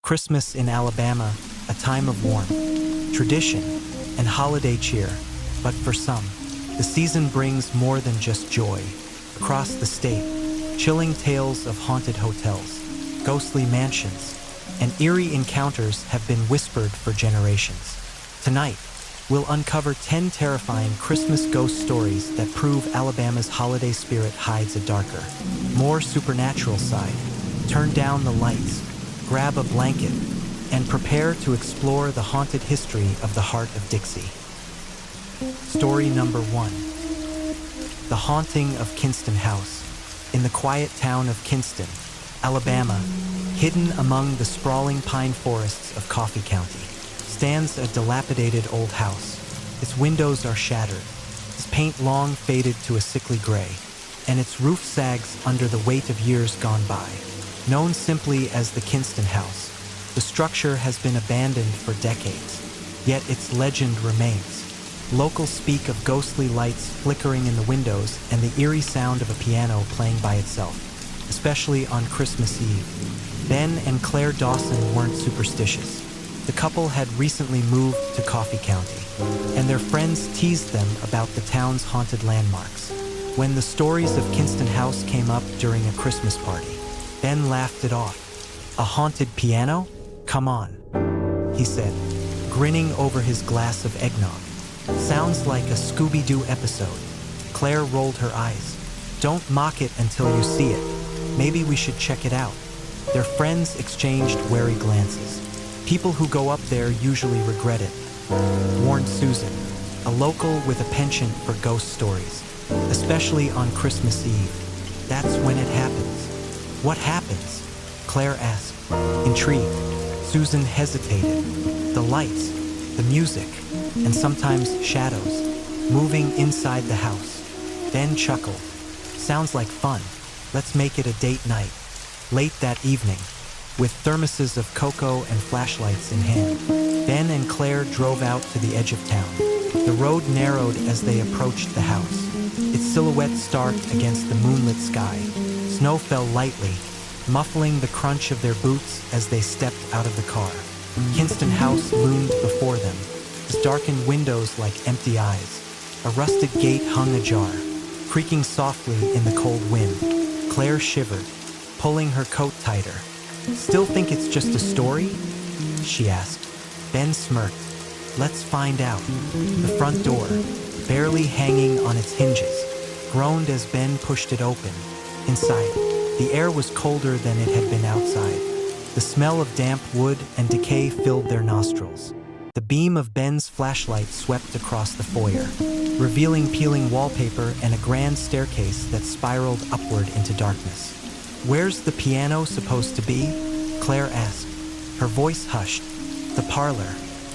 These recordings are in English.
Christmas in Alabama, a time of warmth, tradition, and holiday cheer. But for some, the season brings more than just joy. Across the state, chilling tales of haunted hotels, ghostly mansions, and eerie encounters have been whispered for generations. Tonight, we'll uncover 10 terrifying Christmas ghost stories that prove Alabama's holiday spirit hides a darker, more supernatural side. Turn down the lights, grab a blanket, and prepare to explore the haunted history of the heart of Dixie. Story number 1. The Haunting of Kinston House. In the quiet town of Kinston, Alabama, hidden among the sprawling pine forests of Coffee County, stands a dilapidated old house. Its windows are shattered, its paint long faded to a sickly gray, and its roof sags under the weight of years gone by. Known simply as the Kinston House, the structure has been abandoned for decades, yet its legend remains. Locals speak of ghostly lights flickering in the windows and the eerie sound of a piano playing by itself, especially on Christmas Eve. Ben and Claire Dawson weren't superstitious. The couple had recently moved to Coffee County, and their friends teased them about the town's haunted landmarks. When the stories of Kinston House came up during a Christmas party, Ben laughed it off. "A haunted piano? Come on," he said, grinning over his glass of eggnog. "Sounds like a Scooby-Doo episode." Claire rolled her eyes. "Don't mock it until you see it. Maybe we should check it out." Their friends exchanged wary glances. "People who go up there usually regret it," warned Susan, a local with a penchant for ghost stories, especially on Christmas Eve. "That's when it happens." "What happens?" Claire asked, intrigued. Susan hesitated. "The lights, the music, and sometimes shadows, moving inside the house." Ben chuckled. "Sounds like fun. Let's make it a date night." Late that evening, with thermoses of cocoa and flashlights in hand, Ben and Claire drove out to the edge of town. The road narrowed as they approached the house, its silhouette stark against the moonlit sky. Snow fell lightly, muffling the crunch of their boots as they stepped out of the car. Kinston House loomed before them, its darkened windows like empty eyes. A rusted gate hung ajar, creaking softly in the cold wind. Claire shivered, pulling her coat tighter. "Still think it's just a story?" she asked. Ben smirked. "Let's find out." The front door, barely hanging on its hinges, groaned as Ben pushed it open. Inside, the air was colder than it had been outside. The smell of damp wood and decay filled their nostrils. The beam of Ben's flashlight swept across the foyer, revealing peeling wallpaper and a grand staircase that spiraled upward into darkness. "Where's the piano supposed to be?" Claire asked, her voice hushed. "The parlor,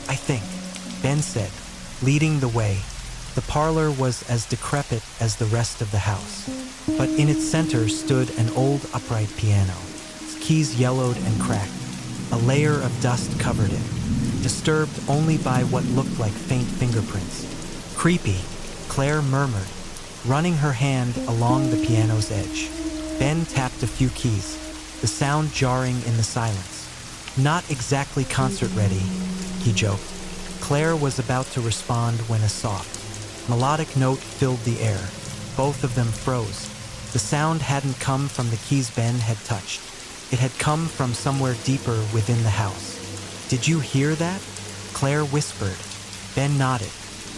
I think," Ben said, leading the way. The parlor was as decrepit as the rest of the house, but in its center stood an old upright piano. Its keys yellowed and cracked. A layer of dust covered it, disturbed only by what looked like faint fingerprints. "Creepy," Claire murmured, running her hand along the piano's edge. Ben tapped a few keys, the sound jarring in the silence. "Not exactly concert-ready," he joked. Claire was about to respond when a soft, melodic note filled the air. Both of them froze. The sound hadn't come from the keys Ben had touched. It had come from somewhere deeper within the house. "Did you hear that?" Claire whispered. Ben nodded,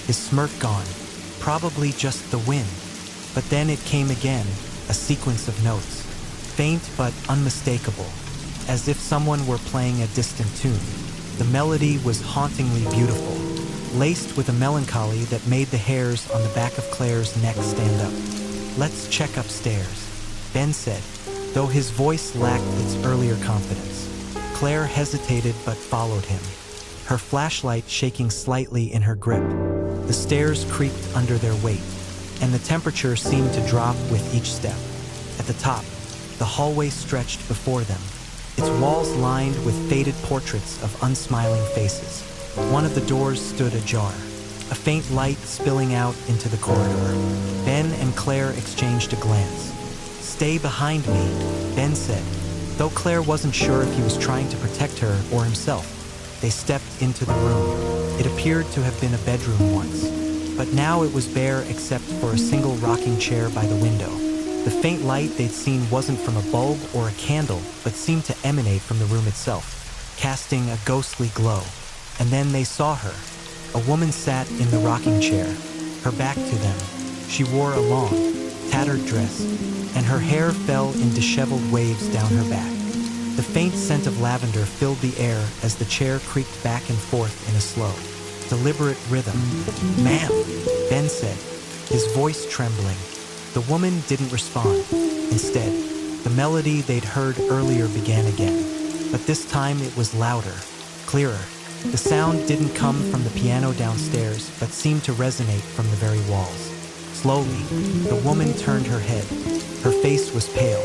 his smirk gone. "Probably just the wind." But then it came again, a sequence of notes, faint but unmistakable, as if someone were playing a distant tune. The melody was hauntingly beautiful, laced with a melancholy that made the hairs on the back of Claire's neck stand up. "Let's check upstairs," Ben said, though his voice lacked its earlier confidence. Claire hesitated but followed him, her flashlight shaking slightly in her grip. The stairs creaked under their weight, and the temperature seemed to drop with each step. At the top, the hallway stretched before them, its walls lined with faded portraits of unsmiling faces. One of the doors stood ajar, a faint light spilling out into the corridor. Ben and Claire exchanged a glance. "Stay behind me," Ben said, Though Claire wasn't sure if he was trying to protect her or himself, they stepped into the room. It appeared to have been a bedroom once, but now it was bare except for a single rocking chair by the window. The faint light they'd seen wasn't from a bulb or a candle, but seemed to emanate from the room itself, casting a ghostly glow. And then they saw her. A woman sat in the rocking chair, her back to them. She wore a long, tattered dress, and her hair fell in disheveled waves down her back. The faint scent of lavender filled the air as the chair creaked back and forth in a slow, deliberate rhythm. "Ma'am," Ben said, his voice trembling. The woman didn't respond. Instead, the melody they'd heard earlier began again, but this time it was louder, clearer. The sound didn't come from the piano downstairs, but seemed to resonate from the very walls. Slowly, the woman turned her head. Her face was pale,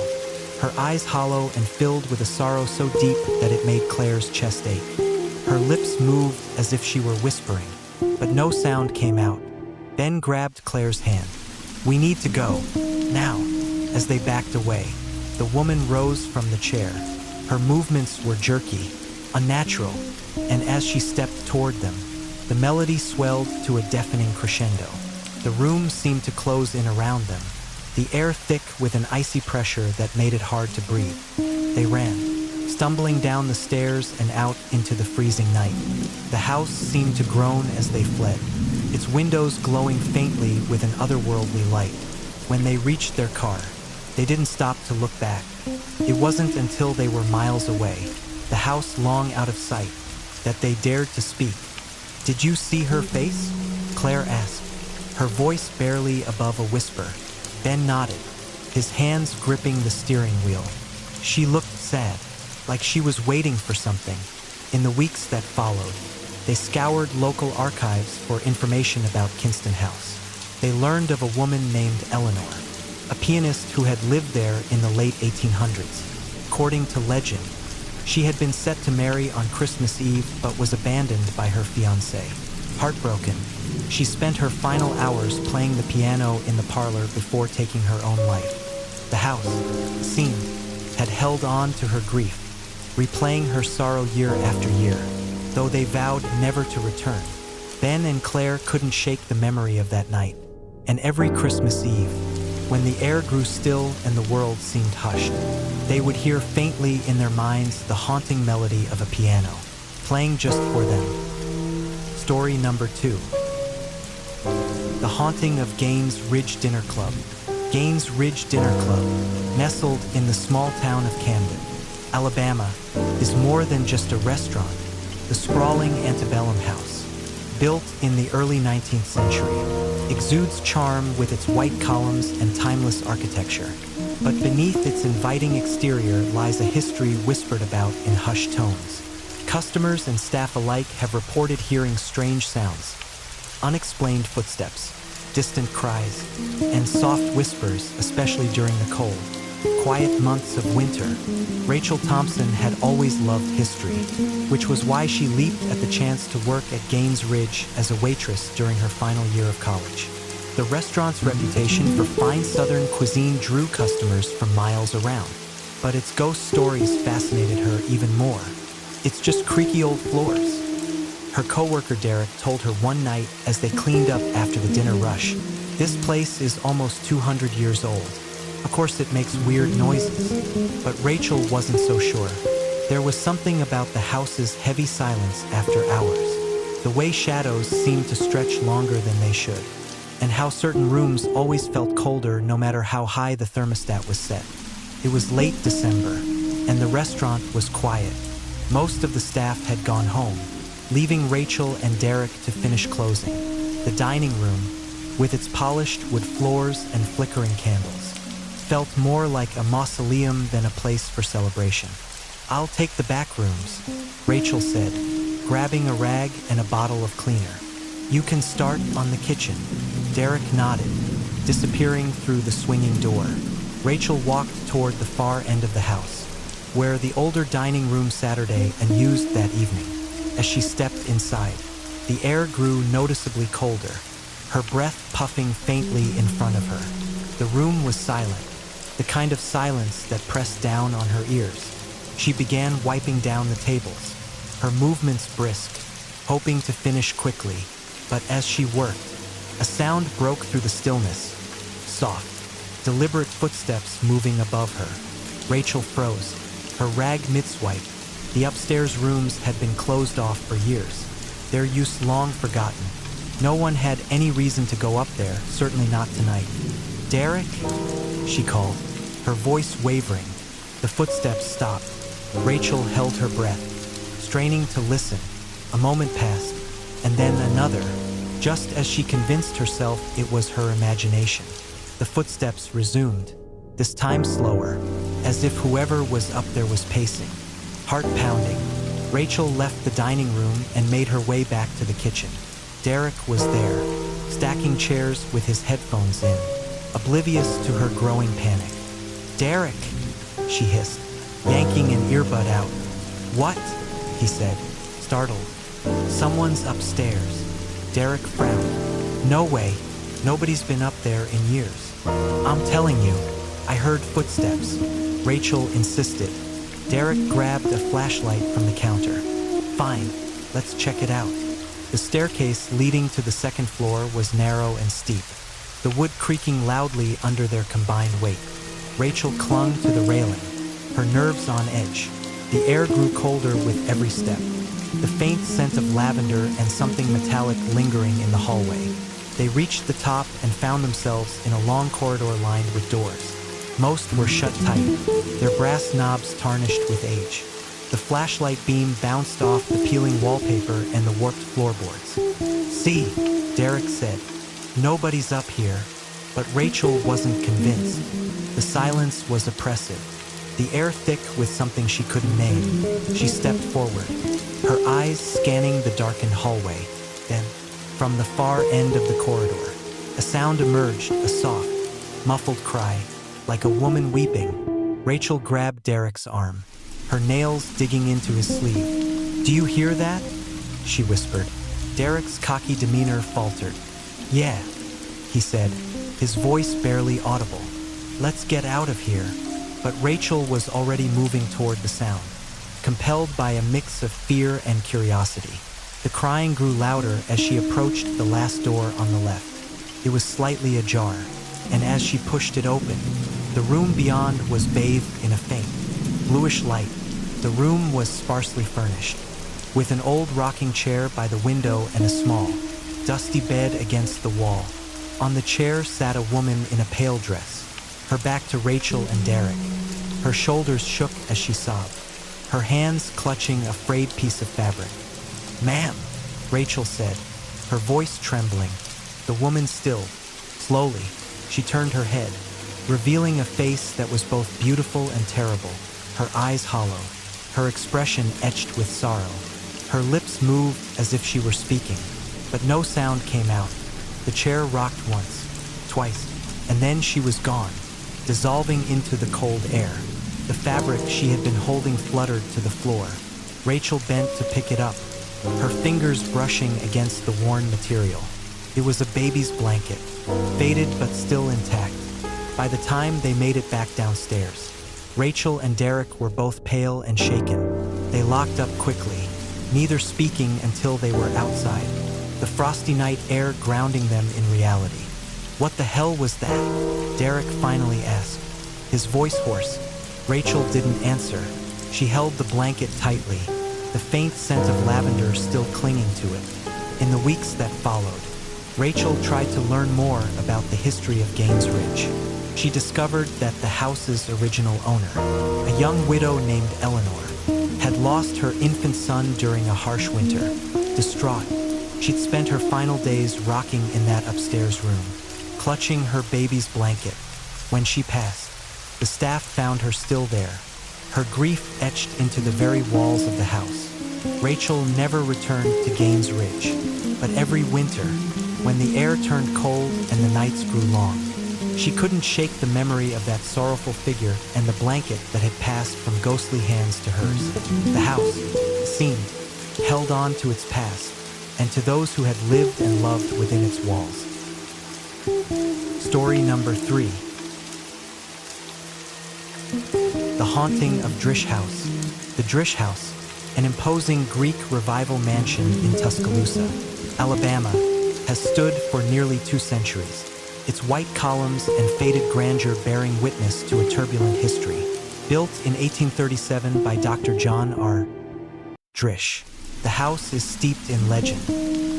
her eyes hollow and filled with a sorrow so deep that it made Claire's chest ache. Her lips moved as if she were whispering, but no sound came out. Ben grabbed Claire's hand. "We need to go, now." As they backed away, the woman rose from the chair. Her movements were jerky, unnatural, and as she stepped toward them, the melody swelled to a deafening crescendo. The room seemed to close in around them, the air thick with an icy pressure that made it hard to breathe. They ran, stumbling down the stairs and out into the freezing night. The house seemed to groan as they fled, its windows glowing faintly with an otherworldly light. When they reached their car, they didn't stop to look back. It wasn't until they were miles away, the house long out of sight, that they dared to speak. "Did you see her face?" Claire asked, her voice barely above a whisper. Ben nodded, his hands gripping the steering wheel. She looked sad, like she was waiting for something. In the weeks that followed, they scoured local archives for information about Kinston House. They learned of a woman named Eleanor, a pianist who had lived there in the late 1800s. According to legend, she had been set to marry on Christmas Eve but was abandoned by her fiancé. Heartbroken, she spent her final hours playing the piano in the parlor before taking her own life. The house, it seemed, had held on to her grief, replaying her sorrow year after year, though they vowed never to return. Ben and Claire couldn't shake the memory of that night, and every Christmas Eve, when the air grew still and the world seemed hushed, they would hear faintly in their minds the haunting melody of a piano, playing just for them. Story number 2. The Haunting of Gaines Ridge Dinner Club. Gaines Ridge Dinner Club, nestled in the small town of Camden, Alabama, is more than just a restaurant. The sprawling antebellum house, built in the early 19th century, exudes charm with its white columns and timeless architecture. But beneath its inviting exterior lies a history whispered about in hushed tones. Customers and staff alike have reported hearing strange sounds, unexplained footsteps, distant cries, and soft whispers, especially during the cold, quiet months of winter. Rachel Thompson had always loved history, which was why she leaped at the chance to work at Gaines Ridge as a waitress during her final year of college. The restaurant's reputation for fine Southern cuisine drew customers from miles around, but its ghost stories fascinated her even more. "It's just creaky old floors," her coworker Derek told her one night as they cleaned up after the dinner rush. "This place is almost 200 years old. Of course it makes weird noises." But Rachel wasn't so sure. There was something about the house's heavy silence after hours, the way shadows seemed to stretch longer than they should, and how certain rooms always felt colder no matter how high the thermostat was set. It was late December, and the restaurant was quiet. Most of the staff had gone home, leaving Rachel and Derek to finish closing. The dining room, with its polished wood floors and flickering candles, felt more like a mausoleum than a place for celebration. "I'll take the back rooms," Rachel said, grabbing a rag and a bottle of cleaner. "You can start on the kitchen." Derek nodded, disappearing through the swinging door. Rachel walked toward the far end of the house, where the older dining room Saturday and used that evening. As she stepped inside, the air grew noticeably colder, her breath puffing faintly in front of her. The room was silent, the kind of silence that pressed down on her ears. She began wiping down the tables, her movements brisk, hoping to finish quickly. But as she worked, a sound broke through the stillness. Soft, deliberate footsteps moving above her. Rachel froze, her rag mid-swipe. The upstairs rooms had been closed off for years, their use long forgotten. No one had any reason to go up there, certainly not tonight. "Derek?" she called, her voice wavering. The footsteps stopped. Rachel held her breath, straining to listen. A moment passed, and then another, just as she convinced herself it was her imagination. The footsteps resumed, this time slower, as if whoever was up there was pacing. Heart pounding, Rachel left the dining room and made her way back to the kitchen. Derek was there, stacking chairs with his headphones in, oblivious to her growing panic. "Derek," she hissed, yanking an earbud out. "What?" he said, startled. "Someone's upstairs." Derek frowned. "No way. Nobody's been up there in years." "I'm telling you, I heard footsteps," Rachel insisted. Derek grabbed a flashlight from the counter. "Fine, let's check it out." The staircase leading to the second floor was narrow and steep, the wood creaking loudly under their combined weight. Rachel clung to the railing, her nerves on edge. The air grew colder with every step, the faint scent of lavender and something metallic lingering in the hallway. They reached the top and found themselves in a long corridor lined with doors. Most were shut tight, their brass knobs tarnished with age. The flashlight beam bounced off the peeling wallpaper and the warped floorboards. "See," Derek said, "nobody's up here." But Rachel wasn't convinced. The silence was oppressive, the air thick with something she couldn't name. She stepped forward, her eyes scanning the darkened hallway. Then, from the far end of the corridor, a sound emerged, a soft, muffled cry, like a woman weeping. Rachel grabbed Derek's arm, her nails digging into his sleeve. "Do you hear that?" she whispered. Derek's cocky demeanor faltered. "Yeah," he said, his voice barely audible. "Let's get out of here." But Rachel was already moving toward the sound, compelled by a mix of fear and curiosity. The crying grew louder as she approached the last door on the left. It was slightly ajar, and as she pushed it open, the room beyond was bathed in a faint, bluish light. The room was sparsely furnished, with an old rocking chair by the window and a small, dusty bed against the wall. On the chair sat a woman in a pale dress, her back to Rachel and Derek. Her shoulders shook as she sobbed, her hands clutching a frayed piece of fabric. "Ma'am," Rachel said, her voice trembling. The woman stilled. Slowly, she turned her head, revealing a face that was both beautiful and terrible, her eyes hollow, her expression etched with sorrow. Her lips moved as if she were speaking, but no sound came out. The chair rocked once, twice, and then she was gone, dissolving into the cold air. The fabric she had been holding fluttered to the floor. Rachel bent to pick it up, her fingers brushing against the worn material. It was a baby's blanket, faded but still intact. By the time they made it back downstairs, Rachel and Derek were both pale and shaken. They locked up quickly, neither speaking until they were outside, the frosty night air grounding them in reality. "What the hell was that?" Derek finally asked, his voice hoarse. Rachel didn't answer. She held the blanket tightly, the faint scent of lavender still clinging to it. In the weeks that followed, Rachel tried to learn more about the history of Gaines Ridge. She discovered that the house's original owner, a young widow named Eleanor, had lost her infant son during a harsh winter. Distraught, she'd spent her final days rocking in that upstairs room, clutching her baby's blanket. When she passed, the staff found her still there, her grief etched into the very walls of the house. Rachel never returned to Gaines Ridge, but every winter, when the air turned cold and the nights grew long, she couldn't shake the memory of that sorrowful figure and the blanket that had passed from ghostly hands to hers. The house, it seemed, held on to its past, and to those who had lived and loved within its walls. Story number 3. The Haunting of Drish House. The Drish House, an imposing Greek revival mansion in Tuscaloosa, Alabama, has stood for nearly 2 centuries, its white columns and faded grandeur bearing witness to a turbulent history. Built in 1837 by Dr. John R. Drish, the house is steeped in legend.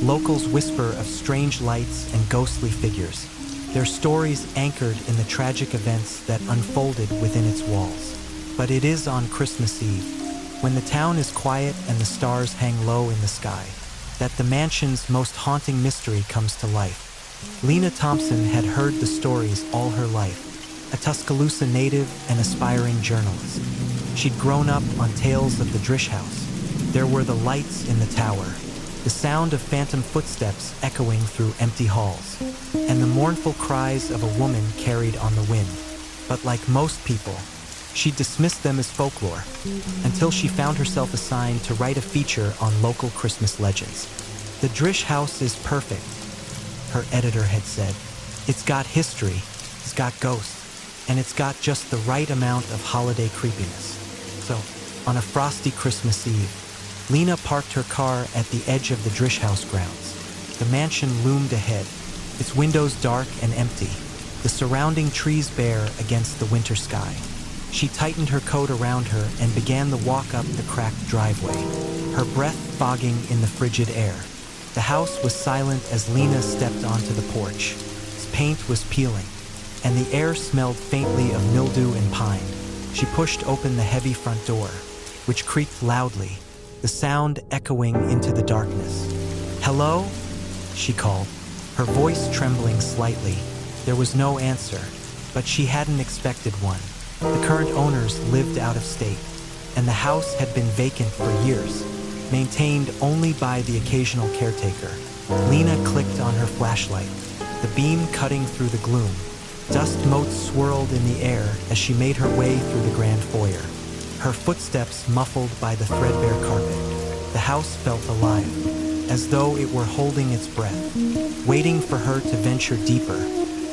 Locals whisper of strange lights and ghostly figures, their stories anchored in the tragic events that unfolded within its walls. But it is on Christmas Eve, when the town is quiet and the stars hang low in the sky, that the mansion's most haunting mystery comes to life. Lena Thompson had heard the stories all her life, a Tuscaloosa native and aspiring journalist. She'd grown up on tales of the Drish House. There were the lights in the tower, the sound of phantom footsteps echoing through empty halls, and the mournful cries of a woman carried on the wind. But like most people, she dismissed them as folklore, until she found herself assigned to write a feature on local Christmas legends. The Drish House is perfect, her editor had said. It's got history, it's got ghosts, and it's got just the right amount of holiday creepiness. So, on a frosty Christmas Eve, Lena parked her car at the edge of the Drish House grounds. The mansion loomed ahead, its windows dark and empty, the surrounding trees bare against the winter sky. She tightened her coat around her and began the walk up the cracked driveway, her breath fogging in the frigid air. The house was silent as Lena stepped onto the porch. Its paint was peeling, and the air smelled faintly of mildew and pine. She pushed open the heavy front door, which creaked loudly, the sound echoing into the darkness. "Hello?" she called, her voice trembling slightly. There was no answer, but she hadn't expected one. The current owners lived out of state, and the house had been vacant for years, maintained only by the occasional caretaker. Lena clicked on her flashlight, the beam cutting through the gloom. Dust motes swirled in the air as she made her way through the grand foyer, her footsteps muffled by the threadbare carpet. The house felt alive, as though it were holding its breath, waiting for her to venture deeper.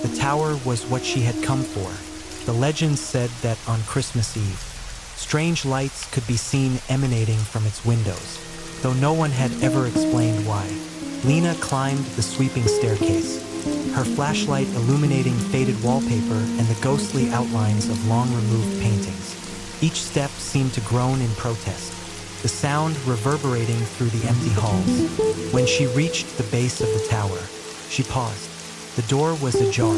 The tower was what she had come for. The legend said that on Christmas Eve, strange lights could be seen emanating from its windows, though no one had ever explained why. Lena climbed the sweeping staircase, her flashlight illuminating faded wallpaper and the ghostly outlines of long-removed paintings. Each step seemed to groan in protest, the sound reverberating through the empty halls. When she reached the base of the tower, she paused. The door was ajar,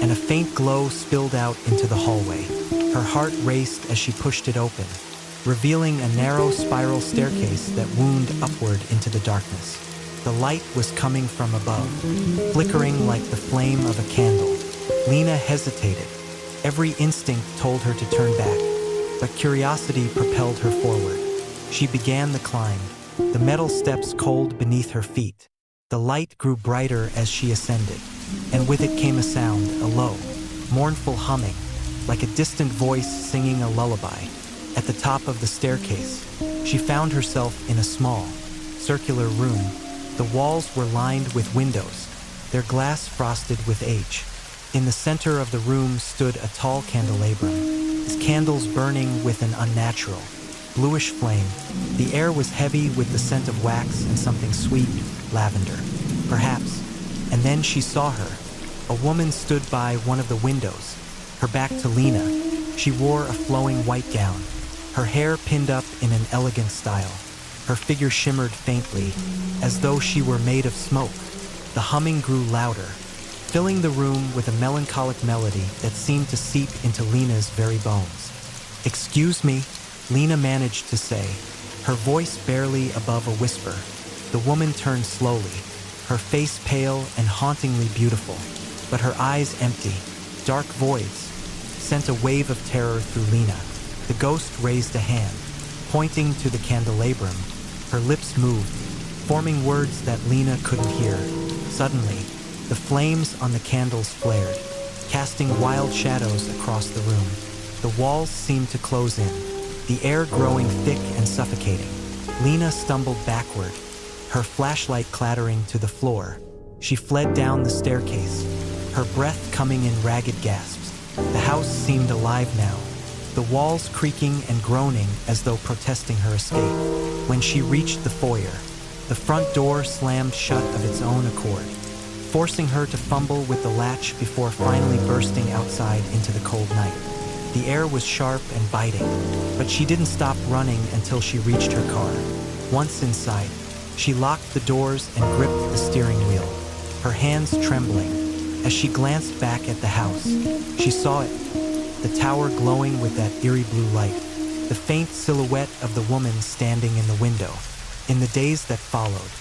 and a faint glow spilled out into the hallway. Her heart raced as she pushed it open, revealing a narrow spiral staircase that wound upward into the darkness. The light was coming from above, flickering like the flame of a candle. Lena hesitated. Every instinct told her to turn back, but curiosity propelled her forward. She began the climb, the metal steps cold beneath her feet. The light grew brighter as she ascended, and with it came a sound, a low, mournful humming, like a distant voice singing a lullaby. At the top of the staircase, she found herself in a small, circular room. The walls were lined with windows, their glass frosted with age. In the center of the room stood a tall candelabrum, its candles burning with an unnatural, bluish flame. The air was heavy with the scent of wax and something sweet, lavender, perhaps. And then she saw her. A woman stood by one of the windows, her back to Lena. She wore a flowing white gown, her hair pinned up in an elegant style. Her figure shimmered faintly, as though she were made of smoke. The humming grew louder, filling the room with a melancholic melody that seemed to seep into Lena's very bones. "Excuse me," Lena managed to say, her voice barely above a whisper. The woman turned slowly, her face pale and hauntingly beautiful, but her eyes empty. Dark voids sent a wave of terror through Lena. The ghost raised a hand, pointing to the candelabrum. Her lips moved, forming words that Lena couldn't hear. Suddenly, the flames on the candles flared, casting wild shadows across the room. The walls seemed to close in, the air growing thick and suffocating. Lena stumbled backward, her flashlight clattering to the floor. She fled down the staircase, her breath coming in ragged gasps. The house seemed alive now, the walls creaking and groaning as though protesting her escape. When she reached the foyer, the front door slammed shut of its own accord, forcing her to fumble with the latch before finally bursting outside into the cold night. The air was sharp and biting, but she didn't stop running until she reached her car. Once inside, she locked the doors and gripped the steering wheel, her hands trembling. As she glanced back at the house, she saw it, the tower glowing with that eerie blue light, the faint silhouette of the woman standing in the window. In the days that followed,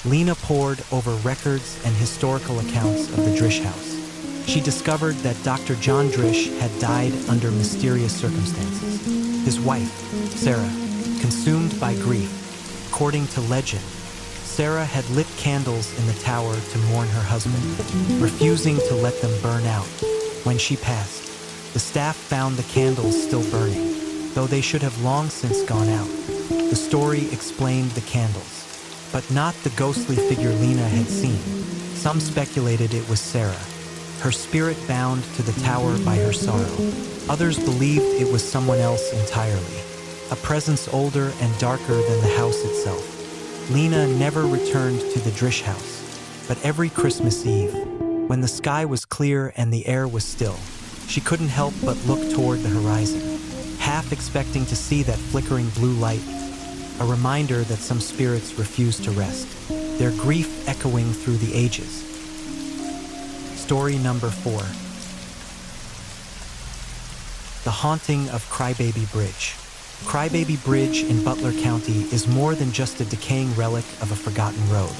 Lena pored over records and historical accounts of the Drish house. She discovered that Dr. John Drish had died under mysterious circumstances. His wife, Sarah, consumed by grief. According to legend, Sarah had lit candles in the tower to mourn her husband, refusing to let them burn out. When she passed, the staff found the candles still burning, though they should have long since gone out. The story explained the candles, but not the ghostly figure Lena had seen. Some speculated it was Sarah, her spirit bound to the tower by her sorrow. Others believed it was someone else entirely, a presence older and darker than the house itself. Lena never returned to the Drish house, but every Christmas Eve, when the sky was clear and the air was still, she couldn't help but look toward the horizon, half expecting to see that flickering blue light, a reminder that some spirits refuse to rest, their grief echoing through the ages. Story number 4. The Haunting of Crybaby Bridge. Crybaby Bridge in Butler County is more than just a decaying relic of a forgotten road.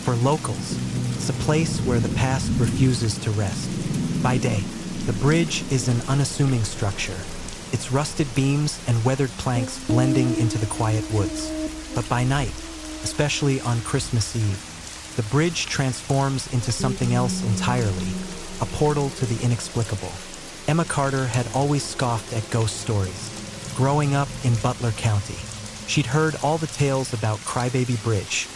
For locals, it's a place where the past refuses to rest. By day, the bridge is an unassuming structure, its rusted beams and weathered planks blending into the quiet woods. But by night, especially on Christmas Eve, the bridge transforms into something else entirely, a portal to the inexplicable. Emma Carter had always scoffed at ghost stories. Growing up in Butler County, she'd heard all the tales about Crybaby Bridge,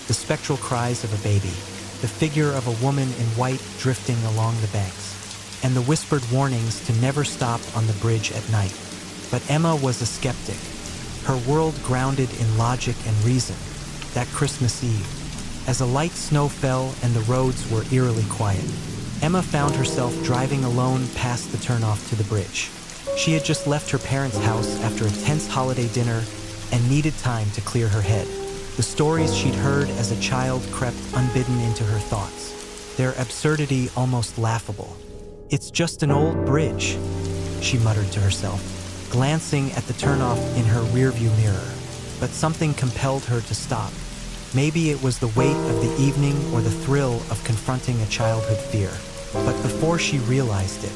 the spectral cries of a baby, the figure of a woman in white drifting along the banks, and the whispered warnings to never stop on the bridge at night. But Emma was a skeptic, her world grounded in logic and reason. That Christmas Eve, as a light snow fell and the roads were eerily quiet, Emma found herself driving alone past the turnoff to the bridge. She had just left her parents' house after a tense holiday dinner and needed time to clear her head. The stories she'd heard as a child crept unbidden into her thoughts, their absurdity almost laughable. "It's just an old bridge," she muttered to herself, glancing at the turnoff in her rearview mirror. But something compelled her to stop. Maybe it was the weight of the evening or the thrill of confronting a childhood fear. But before she realized it,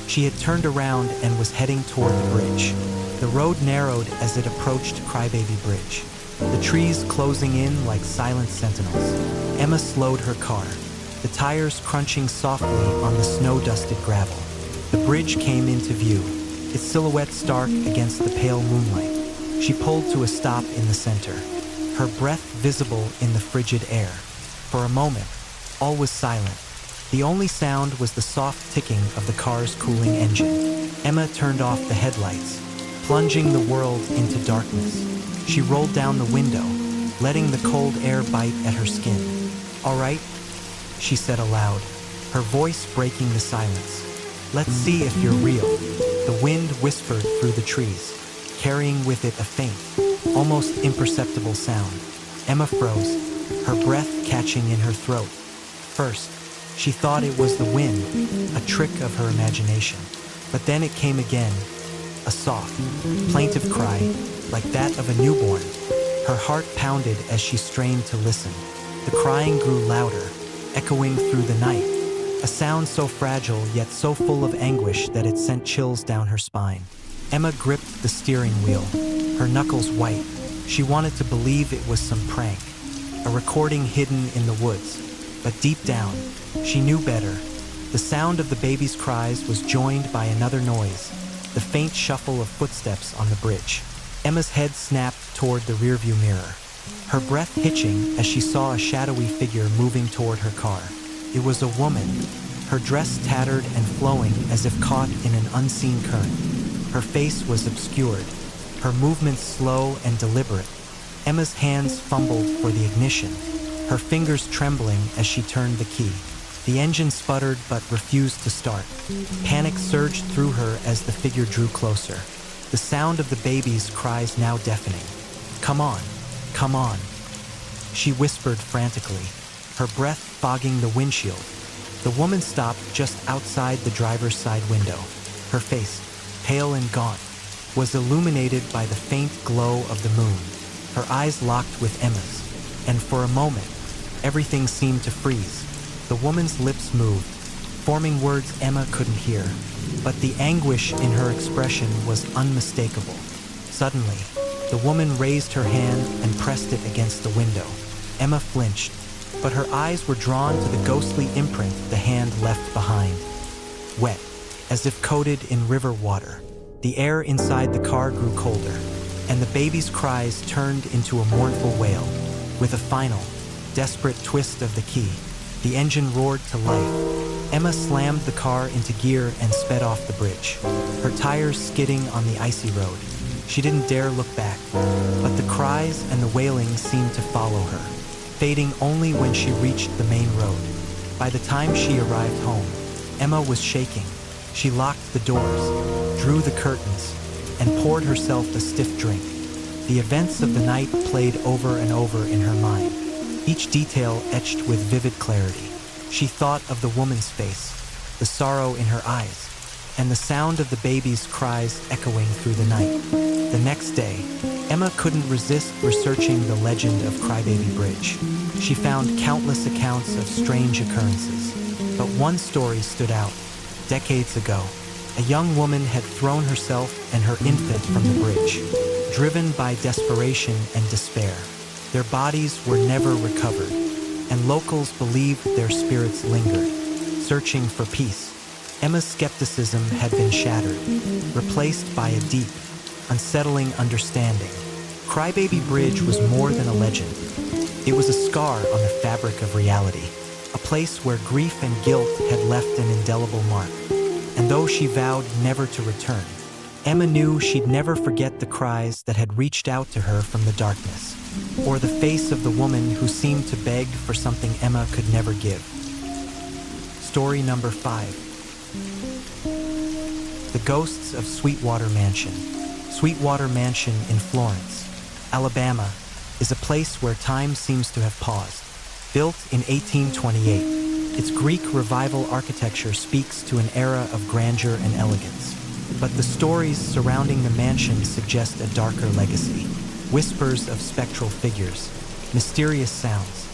she had turned around and was heading toward the bridge. The road narrowed as it approached Crybaby Bridge, the trees closing in like silent sentinels. Emma slowed her car, the tires crunching softly on the snow-dusted gravel. The bridge came into view, its silhouette stark against the pale moonlight. She pulled to a stop in the center, her breath visible in the frigid air. For a moment, all was silent. The only sound was the soft ticking of the car's cooling engine. Emma turned off the headlights, plunging the world into darkness. She rolled down the window, letting the cold air bite at her skin. "All right," she said aloud, her voice breaking the silence. "Let's see if you're real." The wind whispered through the trees, carrying with it a faint, almost imperceptible sound. Emma froze, her breath catching in her throat. First, she thought it was the wind, a trick of her imagination. But then it came again, a soft, plaintive cry, like that of a newborn. Her heart pounded as she strained to listen. The crying grew louder, echoing through the night, a sound so fragile yet so full of anguish that it sent chills down her spine. Emma gripped the steering wheel, her knuckles white. She wanted to believe it was some prank, a recording hidden in the woods. But deep down, she knew better. The sound of the baby's cries was joined by another noise, the faint shuffle of footsteps on the bridge. Emma's head snapped toward the rearview mirror, her breath hitching as she saw a shadowy figure moving toward her car. It was a woman, her dress tattered and flowing as if caught in an unseen current. Her face was obscured, her movements slow and deliberate. Emma's hands fumbled for the ignition, her fingers trembling as she turned the key. The engine sputtered but refused to start. Panic surged through her as the figure drew closer. The sound of the baby's cries now deafening. "Come on, come on," she whispered frantically, her breath fogging the windshield. The woman stopped just outside the driver's side window. Her face, pale and gaunt, was illuminated by the faint glow of the moon. Her eyes locked with Emma's, and for a moment, everything seemed to freeze. The woman's lips moved, forming words Emma couldn't hear, but the anguish in her expression was unmistakable. Suddenly, the woman raised her hand and pressed it against the window. Emma flinched, but her eyes were drawn to the ghostly imprint the hand left behind. Wet, as if coated in river water, the air inside the car grew colder, and the baby's cries turned into a mournful wail. With a final, desperate twist of the key, the engine roared to life. Emma slammed the car into gear and sped off the bridge, her tires skidding on the icy road. She didn't dare look back, but the cries and the wailing seemed to follow her, fading only when she reached the main road. By the time she arrived home, Emma was shaking. She locked the doors, drew the curtains, and poured herself a stiff drink. The events of the night played over and over in her mind, each detail etched with vivid clarity. She thought of the woman's face, the sorrow in her eyes, and the sound of the baby's cries echoing through the night. The next day, Emma couldn't resist researching the legend of Crybaby Bridge. She found countless accounts of strange occurrences, but one story stood out. Decades ago, a young woman had thrown herself and her infant from the bridge, driven by desperation and despair. Their bodies were never recovered, and locals believed their spirits lingered, searching for peace. Emma's skepticism had been shattered, replaced by a deep, unsettling understanding. Crybaby Bridge was more than a legend. It was a scar on the fabric of reality, a place where grief and guilt had left an indelible mark. And though she vowed never to return, Emma knew she'd never forget the cries that had reached out to her from the darkness, or the face of the woman who seemed to beg for something Emma could never give. Story number 5. The Ghosts of Sweetwater Mansion. Sweetwater Mansion in Florence, Alabama, is a place where time seems to have paused. Built in 1828, its Greek Revival architecture speaks to an era of grandeur and elegance. But the stories surrounding the mansion suggest a darker legacy. Whispers of spectral figures, mysterious sounds,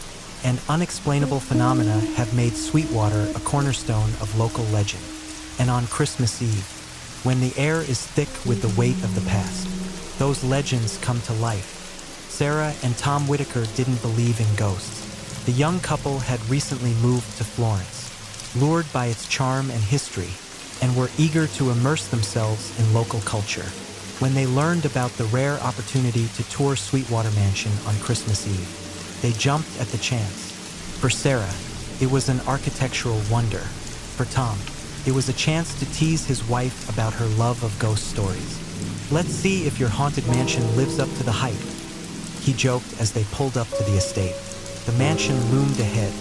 and unexplainable phenomena have made Sweetwater a cornerstone of local legend. And on Christmas Eve, when the air is thick with the weight of the past, those legends come to life. Sarah and Tom Whitaker didn't believe in ghosts. The young couple had recently moved to Florence, lured by its charm and history, and were eager to immerse themselves in local culture. When they learned about the rare opportunity to tour Sweetwater Mansion on Christmas Eve, they jumped at the chance. For Sarah, it was an architectural wonder. For Tom, it was a chance to tease his wife about her love of ghost stories. "Let's see if your haunted mansion lives up to the hype," he joked as they pulled up to the estate. The mansion loomed ahead,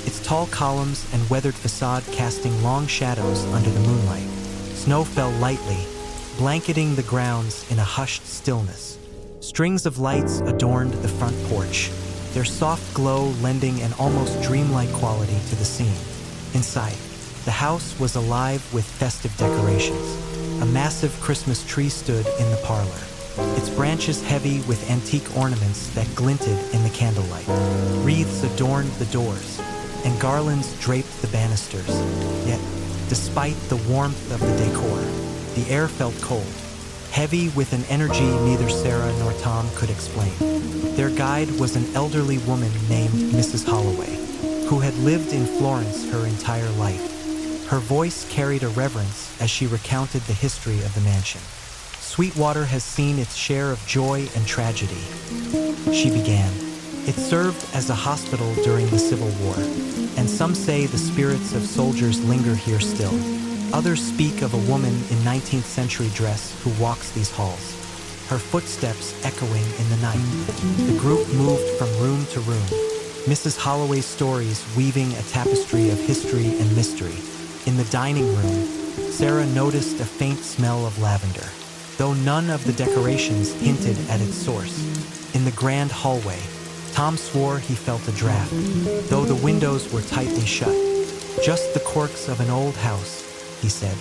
its tall columns and weathered facade casting long shadows under the moonlight. Snow fell lightly, blanketing the grounds in a hushed stillness. Strings of lights adorned the front porch, their soft glow lending an almost dreamlike quality to the scene. Inside, the house was alive with festive decorations. A massive Christmas tree stood in the parlor, its branches heavy with antique ornaments that glinted in the candlelight. Wreaths adorned the doors, and garlands draped the banisters. Yet, despite the warmth of the decor, the air felt cold, heavy with an energy neither Sarah nor Tom could explain. Their guide was an elderly woman named Mrs. Holloway, who had lived in Florence her entire life. Her voice carried a reverence as she recounted the history of the mansion. "Sweetwater has seen its share of joy and tragedy," she began. "It served as a hospital during the Civil War, and some say the spirits of soldiers linger here still. Others speak of a woman in 19th century dress who walks these halls, her footsteps echoing in the night. The group moved from room to room, Mrs. Holloway's stories weaving a tapestry of history and mystery. In the dining room, Sarah noticed a faint smell of lavender, though none of the decorations hinted at its source. In the grand hallway, Tom swore he felt a draft, though the windows were tightly shut. Just the quirks of an old house, he said,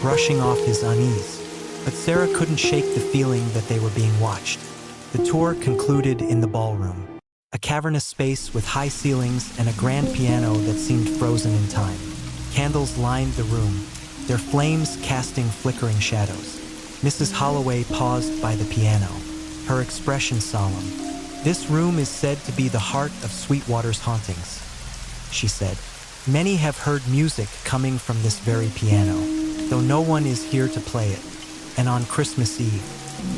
brushing off his unease. But Sarah couldn't shake the feeling that they were being watched. The tour concluded in the ballroom, a cavernous space with high ceilings and a grand piano that seemed frozen in time. Candles lined the room, their flames casting flickering shadows. Mrs. Holloway paused by the piano, her expression solemn. "This room is said to be the heart of Sweetwater's hauntings," she said. "Many have heard music coming from this very piano, though no one is here to play it. And on Christmas Eve,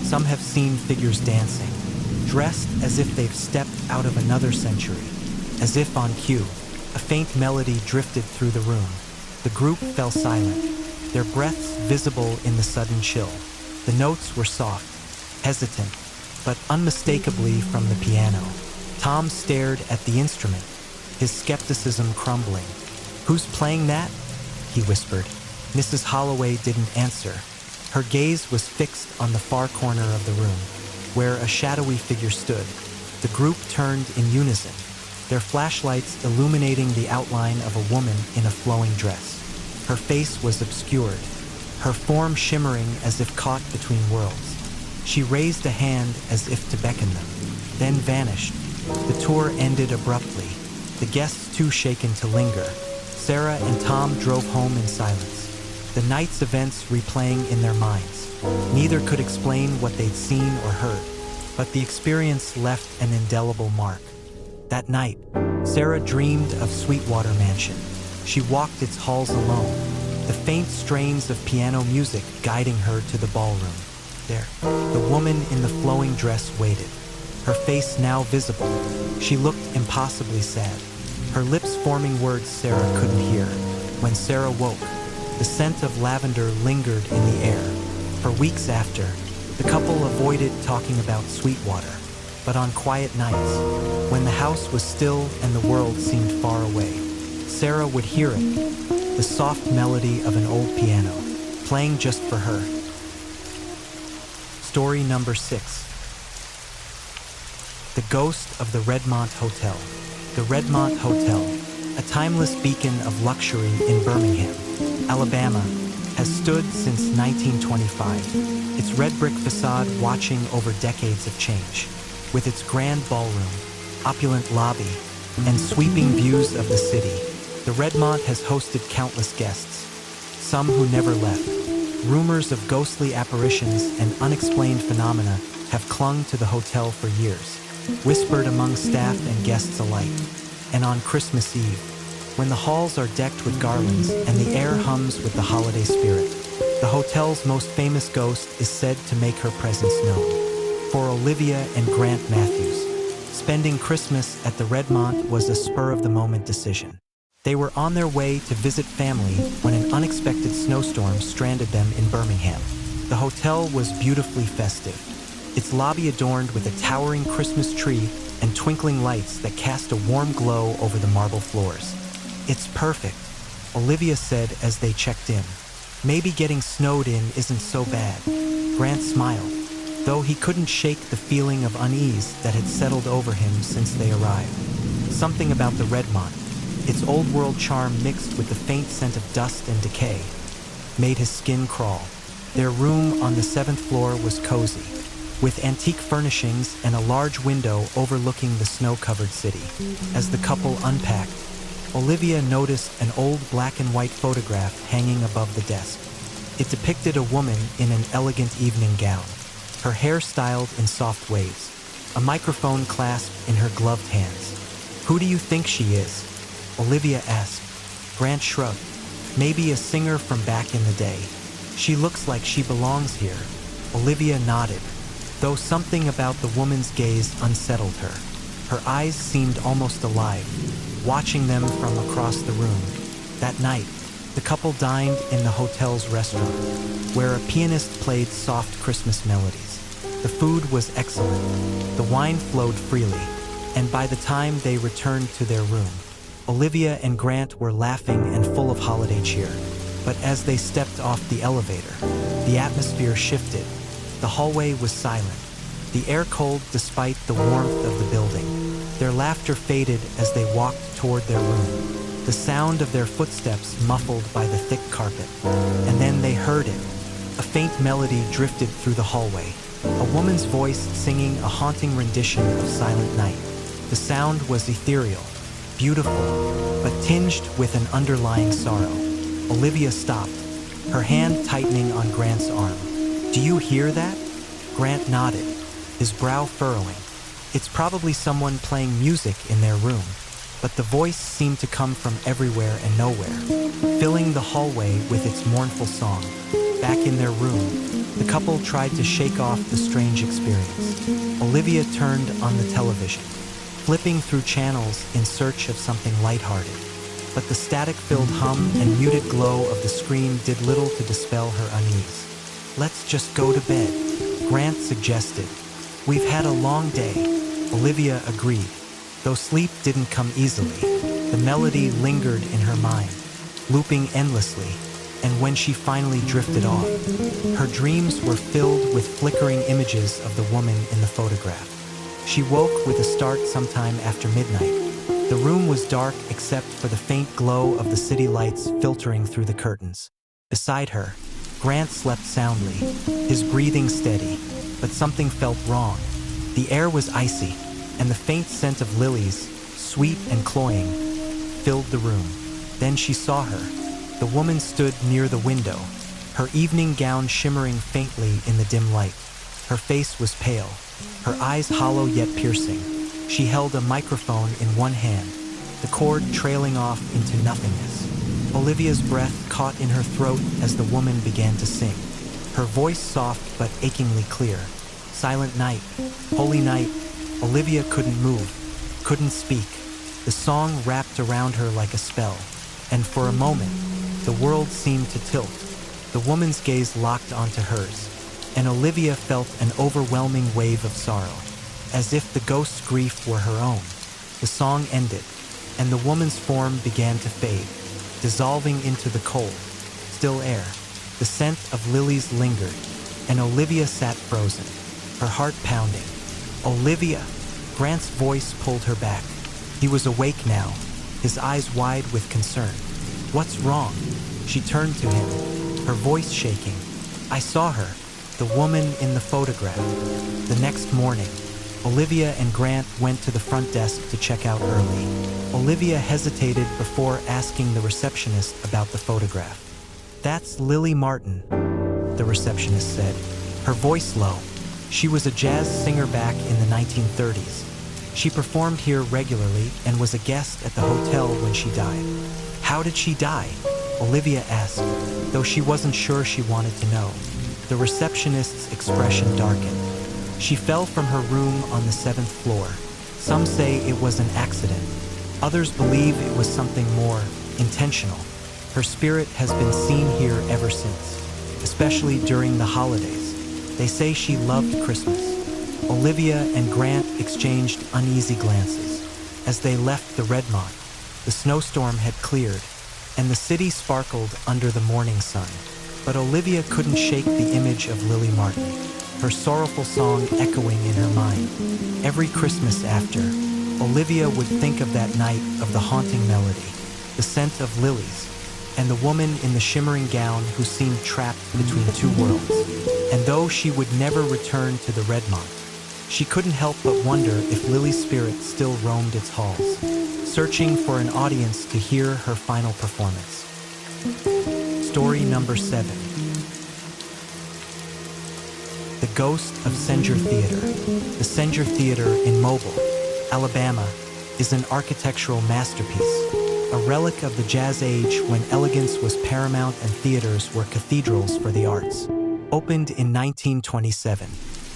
some have seen figures dancing, dressed as if they've stepped out of another century." As if on cue, a faint melody drifted through the room. The group fell silent, their breaths visible in the sudden chill. The notes were soft, hesitant, but unmistakably from the piano. Tom stared at the instrument, his skepticism crumbling. "Who's playing that?" he whispered. Mrs. Holloway didn't answer. Her gaze was fixed on the far corner of the room, where a shadowy figure stood. The group turned in unison, their flashlights illuminating the outline of a woman in a flowing dress. Her face was obscured, her form shimmering as if caught between worlds. She raised a hand as if to beckon them, then vanished. The tour ended abruptly, the guests too shaken to linger. Sarah and Tom drove home in silence, the night's events replaying in their minds. Neither could explain what they'd seen or heard, but the experience left an indelible mark. That night, Sarah dreamed of Sweetwater Mansion. She walked its halls alone, the faint strains of piano music guiding her to the ballroom. There, the woman in the flowing dress waited, her face now visible. She looked impossibly sad, her lips forming words Sarah couldn't hear. When Sarah woke, the scent of lavender lingered in the air. For weeks after, the couple avoided talking about Sweetwater, but on quiet nights, when the house was still and the world seemed far away, Sarah would hear it, the soft melody of an old piano, playing just for her. Story number 6. The Ghost of the Redmont Hotel. The Redmont Hotel, a timeless beacon of luxury in Birmingham, Alabama, has stood since 1925, its red brick facade watching over decades of change. With its grand ballroom, opulent lobby, and sweeping views of the city, the Redmont has hosted countless guests, some who never left. Rumors of ghostly apparitions and unexplained phenomena have clung to the hotel for years, whispered among staff and guests alike. And on Christmas Eve, when the halls are decked with garlands and the air hums with the holiday spirit, the hotel's most famous ghost is said to make her presence known. For Olivia and Grant Matthews, spending Christmas at the Redmont was a spur-of-the-moment decision. They were on their way to visit family when an unexpected snowstorm stranded them in Birmingham. The hotel was beautifully festive, its lobby adorned with a towering Christmas tree and twinkling lights that cast a warm glow over the marble floors. "It's perfect," Olivia said as they checked in. "Maybe getting snowed in isn't so bad." Grant smiled, though he couldn't shake the feeling of unease that had settled over him since they arrived. Something about the Redmont, its old-world charm mixed with the faint scent of dust and decay, made his skin crawl. Their room on the 7th floor was cozy, with antique furnishings and a large window overlooking the snow-covered city. As the couple unpacked, Olivia noticed an old black-and-white photograph hanging above the desk. It depicted a woman in an elegant evening gown, her hair styled in soft waves, a microphone clasped in her gloved hands. "Who do you think she is?" Olivia asked. Grant shrugged. "Maybe a singer from back in the day. She looks like she belongs here." Olivia nodded, though something about the woman's gaze unsettled her. Her eyes seemed almost alive, watching them from across the room. That night, The couple dined in the hotel's restaurant, where a pianist played soft Christmas melodies. The food was excellent, the wine flowed freely, and by the time they returned to their room, Olivia and Grant were laughing and full of holiday cheer. But as they stepped off the elevator, the atmosphere shifted. The hallway was silent, the air cold despite the warmth of the building. Their laughter faded as they walked toward their room, the sound of their footsteps muffled by the thick carpet. And then they heard it. A faint melody drifted through the hallway, a woman's voice singing a haunting rendition of Silent Night. The sound was ethereal, beautiful, but tinged with an underlying sorrow. Olivia stopped, her hand tightening on Grant's arm. "Do you hear that?" Grant nodded, his brow furrowing. It's probably someone playing music in their room, but the voice seemed to come from everywhere and nowhere, filling the hallway with its mournful song. Back in their room, the couple tried to shake off the strange experience. Olivia turned on the television, flipping through channels in search of something lighthearted. But the static-filled hum and muted glow of the screen did little to dispel her unease. "Let's just go to bed," Grant suggested. "We've had a long day," Olivia agreed. Though sleep didn't come easily, the melody lingered in her mind, looping endlessly, and when she finally drifted off, her dreams were filled with flickering images of the woman in the photograph. She woke with a start sometime after midnight. The room was dark except for the faint glow of the city lights filtering through the curtains. Beside her, Grant slept soundly, his breathing steady, but something felt wrong. The air was icy, and the faint scent of lilies, sweet and cloying, filled the room. Then she saw her. The woman stood near the window, her evening gown shimmering faintly in the dim light. Her face was pale, her eyes hollow yet piercing. She held a microphone in one hand, the cord trailing off into nothingness. Olivia's breath caught in her throat as the woman began to sing, her voice soft but achingly clear. Silent night, holy night. Olivia couldn't move, couldn't speak. The song wrapped around her like a spell, and for a moment, the world seemed to tilt. The woman's gaze locked onto hers, and Olivia felt an overwhelming wave of sorrow, as if the ghost's grief were her own. The song ended, and the woman's form began to fade, dissolving into the cold, still air. The scent of lilies lingered, and Olivia sat frozen, her heart pounding. "Olivia!" Grant's voice pulled her back. He was awake now, his eyes wide with concern. "What's wrong?" She turned to him, her voice shaking. "I saw her, the woman in the photograph." The next morning, Olivia and Grant went to the front desk to check out early. Olivia hesitated before asking the receptionist about the photograph. "That's Lily Martin," the receptionist said, her voice low. She was a jazz singer back in the 1930s. She performed here regularly and was a guest at the hotel when she died. "How did she die?" Olivia asked, though she wasn't sure she wanted to know. The receptionist's expression darkened. "She fell from her room on the 7th floor. Some say it was an accident. Others believe it was something more intentional. Her spirit has been seen here ever since, especially during the holidays. They say she loved Christmas." Olivia and Grant exchanged uneasy glances. As they left the Redmont, the snowstorm had cleared, and the city sparkled under the morning sun. But Olivia couldn't shake the image of Lily Martin, her sorrowful song echoing in her mind. Every Christmas after, Olivia would think of that night of the haunting melody, the scent of lilies, and the woman in the shimmering gown who seemed trapped between two worlds. And though she would never return to the Redmont, she couldn't help but wonder if Lily's spirit still roamed its halls, searching for an audience to hear her final performance. Story number 7. The Ghost of Saenger Theater. The Saenger Theater in Mobile, Alabama, is an architectural masterpiece, a relic of the Jazz Age when elegance was paramount and theaters were cathedrals for the arts. Opened in 1927,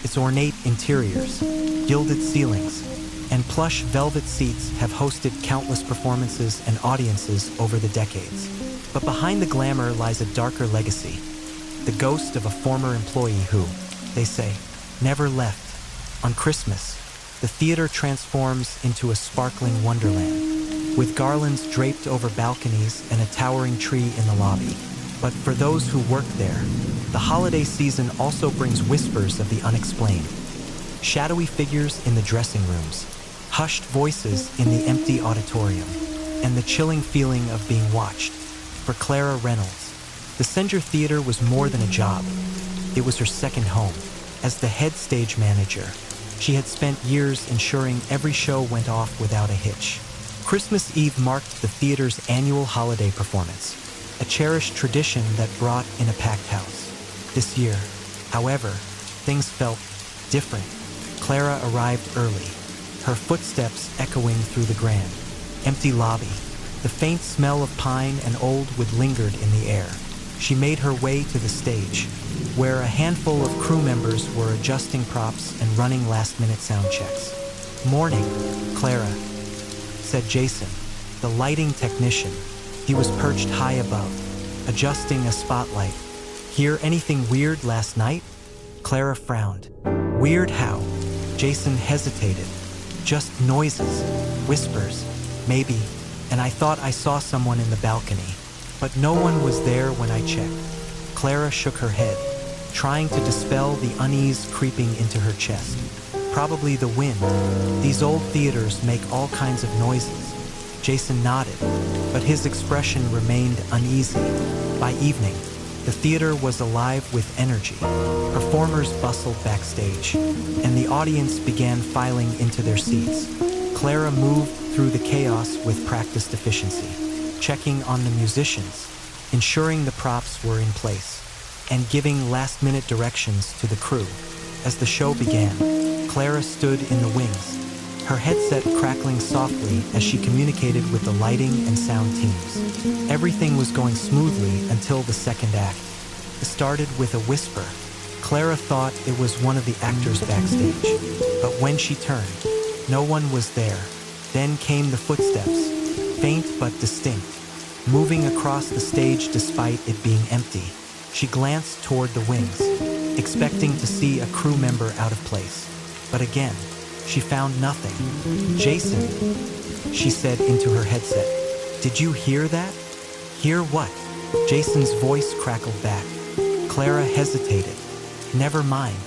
its ornate interiors, gilded ceilings, and plush velvet seats have hosted countless performances and audiences over the decades. But behind the glamour lies a darker legacy, the ghost of a former employee who, they say, never left. On Christmas, the theater transforms into a sparkling wonderland, with garlands draped over balconies and a towering tree in the lobby. But for those who work there, the holiday season also brings whispers of the unexplained. Shadowy figures in the dressing rooms, hushed voices in the empty auditorium, and the chilling feeling of being watched. For Clara Reynolds, the Saenger Theater was more than a job. It was her second home. As the head stage manager, she had spent years ensuring every show went off without a hitch. Christmas Eve marked the theater's annual holiday performance, a cherished tradition that brought in a packed house. This year, however, things felt different. Clara arrived early, her footsteps echoing through the grand, empty lobby. The faint smell of pine and old wood lingered in the air. She made her way to the stage, where a handful of crew members were adjusting props and running last-minute sound checks. "Morning, Clara," said Jason, the lighting technician. He was perched high above, adjusting a spotlight. "Hear anything weird last night?" Clara frowned. "Weird how?" Jason hesitated. "Just noises, whispers, maybe, and I thought I saw someone in the balcony, but no one was there when I checked." Clara shook her head, trying to dispel the unease creeping into her chest. "Probably the wind. These old theaters make all kinds of noises." Jason nodded, but his expression remained uneasy. By evening, the theater was alive with energy. Performers bustled backstage, and the audience began filing into their seats. Clara moved through the chaos with practiced efficiency, checking on the musicians, ensuring the props were in place, and giving last-minute directions to the crew. As the show began, Clara stood in the wings, her headset crackling softly as she communicated with the lighting and sound teams. Everything was going smoothly until the second act. It started with a whisper. Clara thought it was one of the actors backstage, but when she turned, no one was there. Then came the footsteps, faint but distinct, moving across the stage despite it being empty. She glanced toward the wings, expecting to see a crew member out of place. But again, she found nothing. "Jason," she said into her headset, "did you hear that?" "Hear what?" Jason's voice crackled back. Clara hesitated. "Never mind.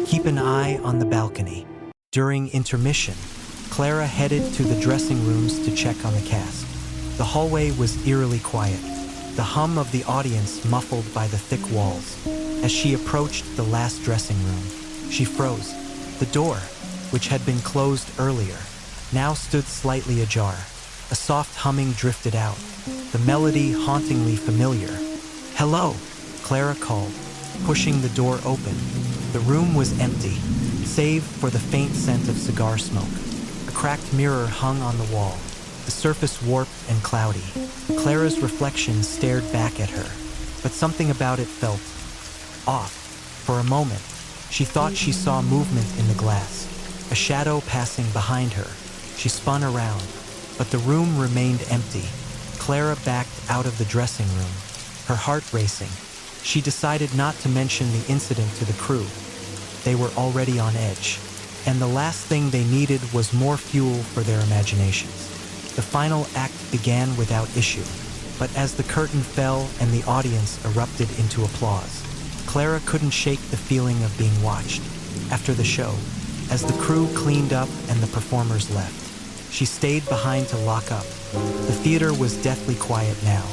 Keep an eye on the balcony." During intermission, Clara headed to the dressing rooms to check on the cast. The hallway was eerily quiet, the hum of the audience muffled by the thick walls. As she approached the last dressing room, she froze. The door, which had been closed earlier, now stood slightly ajar. A soft humming drifted out, the melody hauntingly familiar. "Hello," Clara called, pushing the door open. The room was empty, save for the faint scent of cigar smoke. A cracked mirror hung on the wall, the surface warped and cloudy. Clara's reflection stared back at her, but something about it felt off. For a moment, she thought she saw movement in the glass, a shadow passing behind her. She spun around, but the room remained empty. Clara backed out of the dressing room, her heart racing. She decided not to mention the incident to the crew. They were already on edge, and the last thing they needed was more fuel for their imaginations. The final act began without issue, but as the curtain fell and the audience erupted into applause, Clara couldn't shake the feeling of being watched. After the show, as the crew cleaned up and the performers left, she stayed behind to lock up. The theater was deathly quiet now,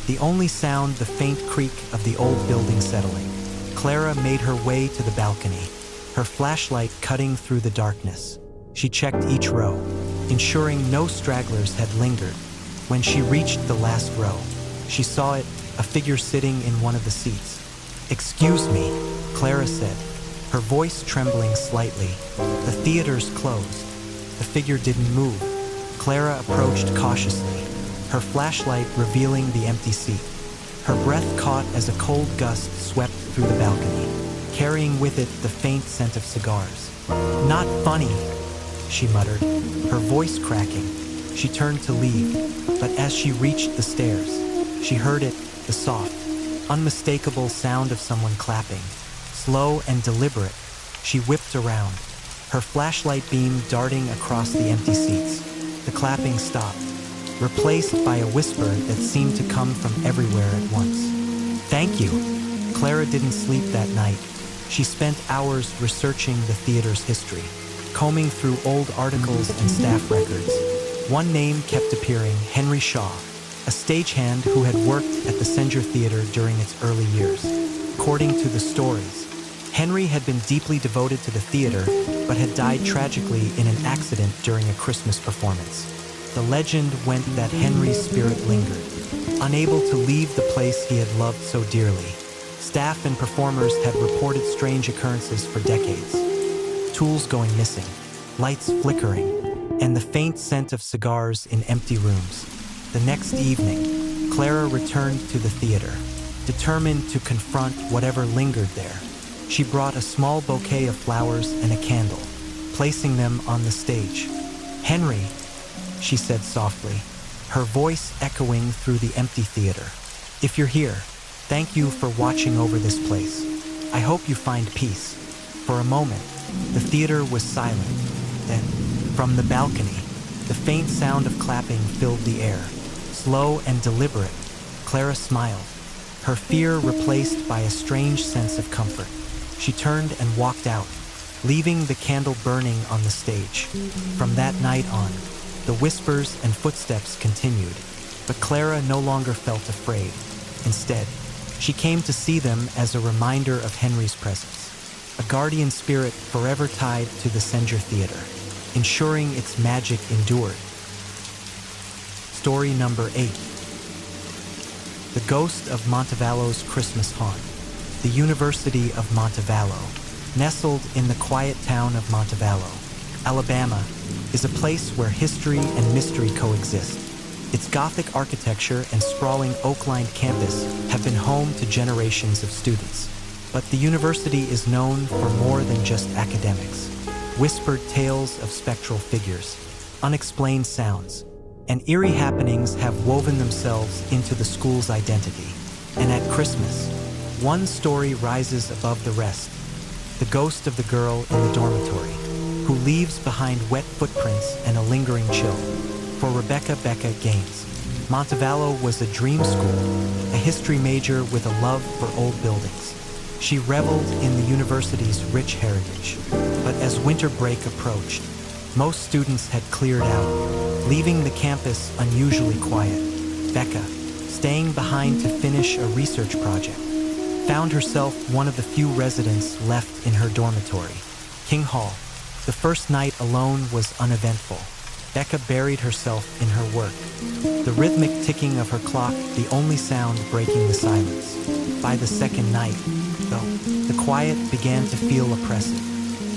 the only sound the faint creak of the old building settling. Clara made her way to the balcony, her flashlight cutting through the darkness. She checked each row, ensuring no stragglers had lingered. When she reached the last row, she saw it, a figure sitting in one of the seats. "Excuse me," Clara said, her voice trembling slightly. "The theater's closed." The figure didn't move. Clara approached cautiously, her flashlight revealing the empty seat. Her breath caught as a cold gust swept through the balcony, carrying with it the faint scent of cigars. "Not funny," she muttered, her voice cracking. She turned to leave, but as she reached the stairs, She heard it, the soft, unmistakable sound of someone clapping. Slow and deliberate, she whipped around, her flashlight beam darting across the empty seats. The clapping stopped, replaced by a whisper that seemed to come from everywhere at once. "Thank you." Clara didn't sleep that night. She spent hours researching the theater's history, combing through old articles and staff records. One name kept appearing: Henry Shaw, a stagehand who had worked at the Saenger Theater during its early years. According to the stories, Henry had been deeply devoted to the theater, but had died tragically in an accident during a Christmas performance. The legend went that Henry's spirit lingered, unable to leave the place he had loved so dearly. Staff and performers had reported strange occurrences for decades. Tools going missing, lights flickering, and the faint scent of cigars in empty rooms. The next evening, Clara returned to the theater, determined to confront whatever lingered there. She brought a small bouquet of flowers and a candle, placing them on the stage. "Henry," she said softly, her voice echoing through the empty theater. "If you're here, thank you for watching over this place. I hope you find peace." For a moment, the theater was silent. Then, from the balcony, the faint sound of clapping filled the air. Slow and deliberate, Clara smiled, her fear replaced by a strange sense of comfort. She turned and walked out, leaving the candle burning on the stage. From that night on, the whispers and footsteps continued, but Clara no longer felt afraid. Instead, she came to see them as a reminder of Henry's presence, a guardian spirit forever tied to the Saenger Theater, ensuring its magic endured. Story number 8. The Ghost of Montevallo's Christmas Haunt. The University of Montevallo, nestled in the quiet town of Montevallo, Alabama, is a place where history and mystery coexist. Its Gothic architecture and sprawling oak-lined campus have been home to generations of students. But the university is known for more than just academics. Whispered tales of spectral figures, unexplained sounds, and eerie happenings have woven themselves into the school's identity. And at Christmas, one story rises above the rest: the ghost of the girl in the dormitory, who leaves behind wet footprints and a lingering chill. For Rebecca Gaines, Montevallo was a dream school, a history major with a love for old buildings. She reveled in the university's rich heritage. But as winter break approached, most students had cleared out, leaving the campus unusually quiet. Becca, staying behind to finish a research project, found herself one of the few residents left in her dormitory. King Hall. The first night alone was uneventful. Becca buried herself in her work, the rhythmic ticking of her clock the only sound breaking the silence. By the second night, though, the quiet began to feel oppressive.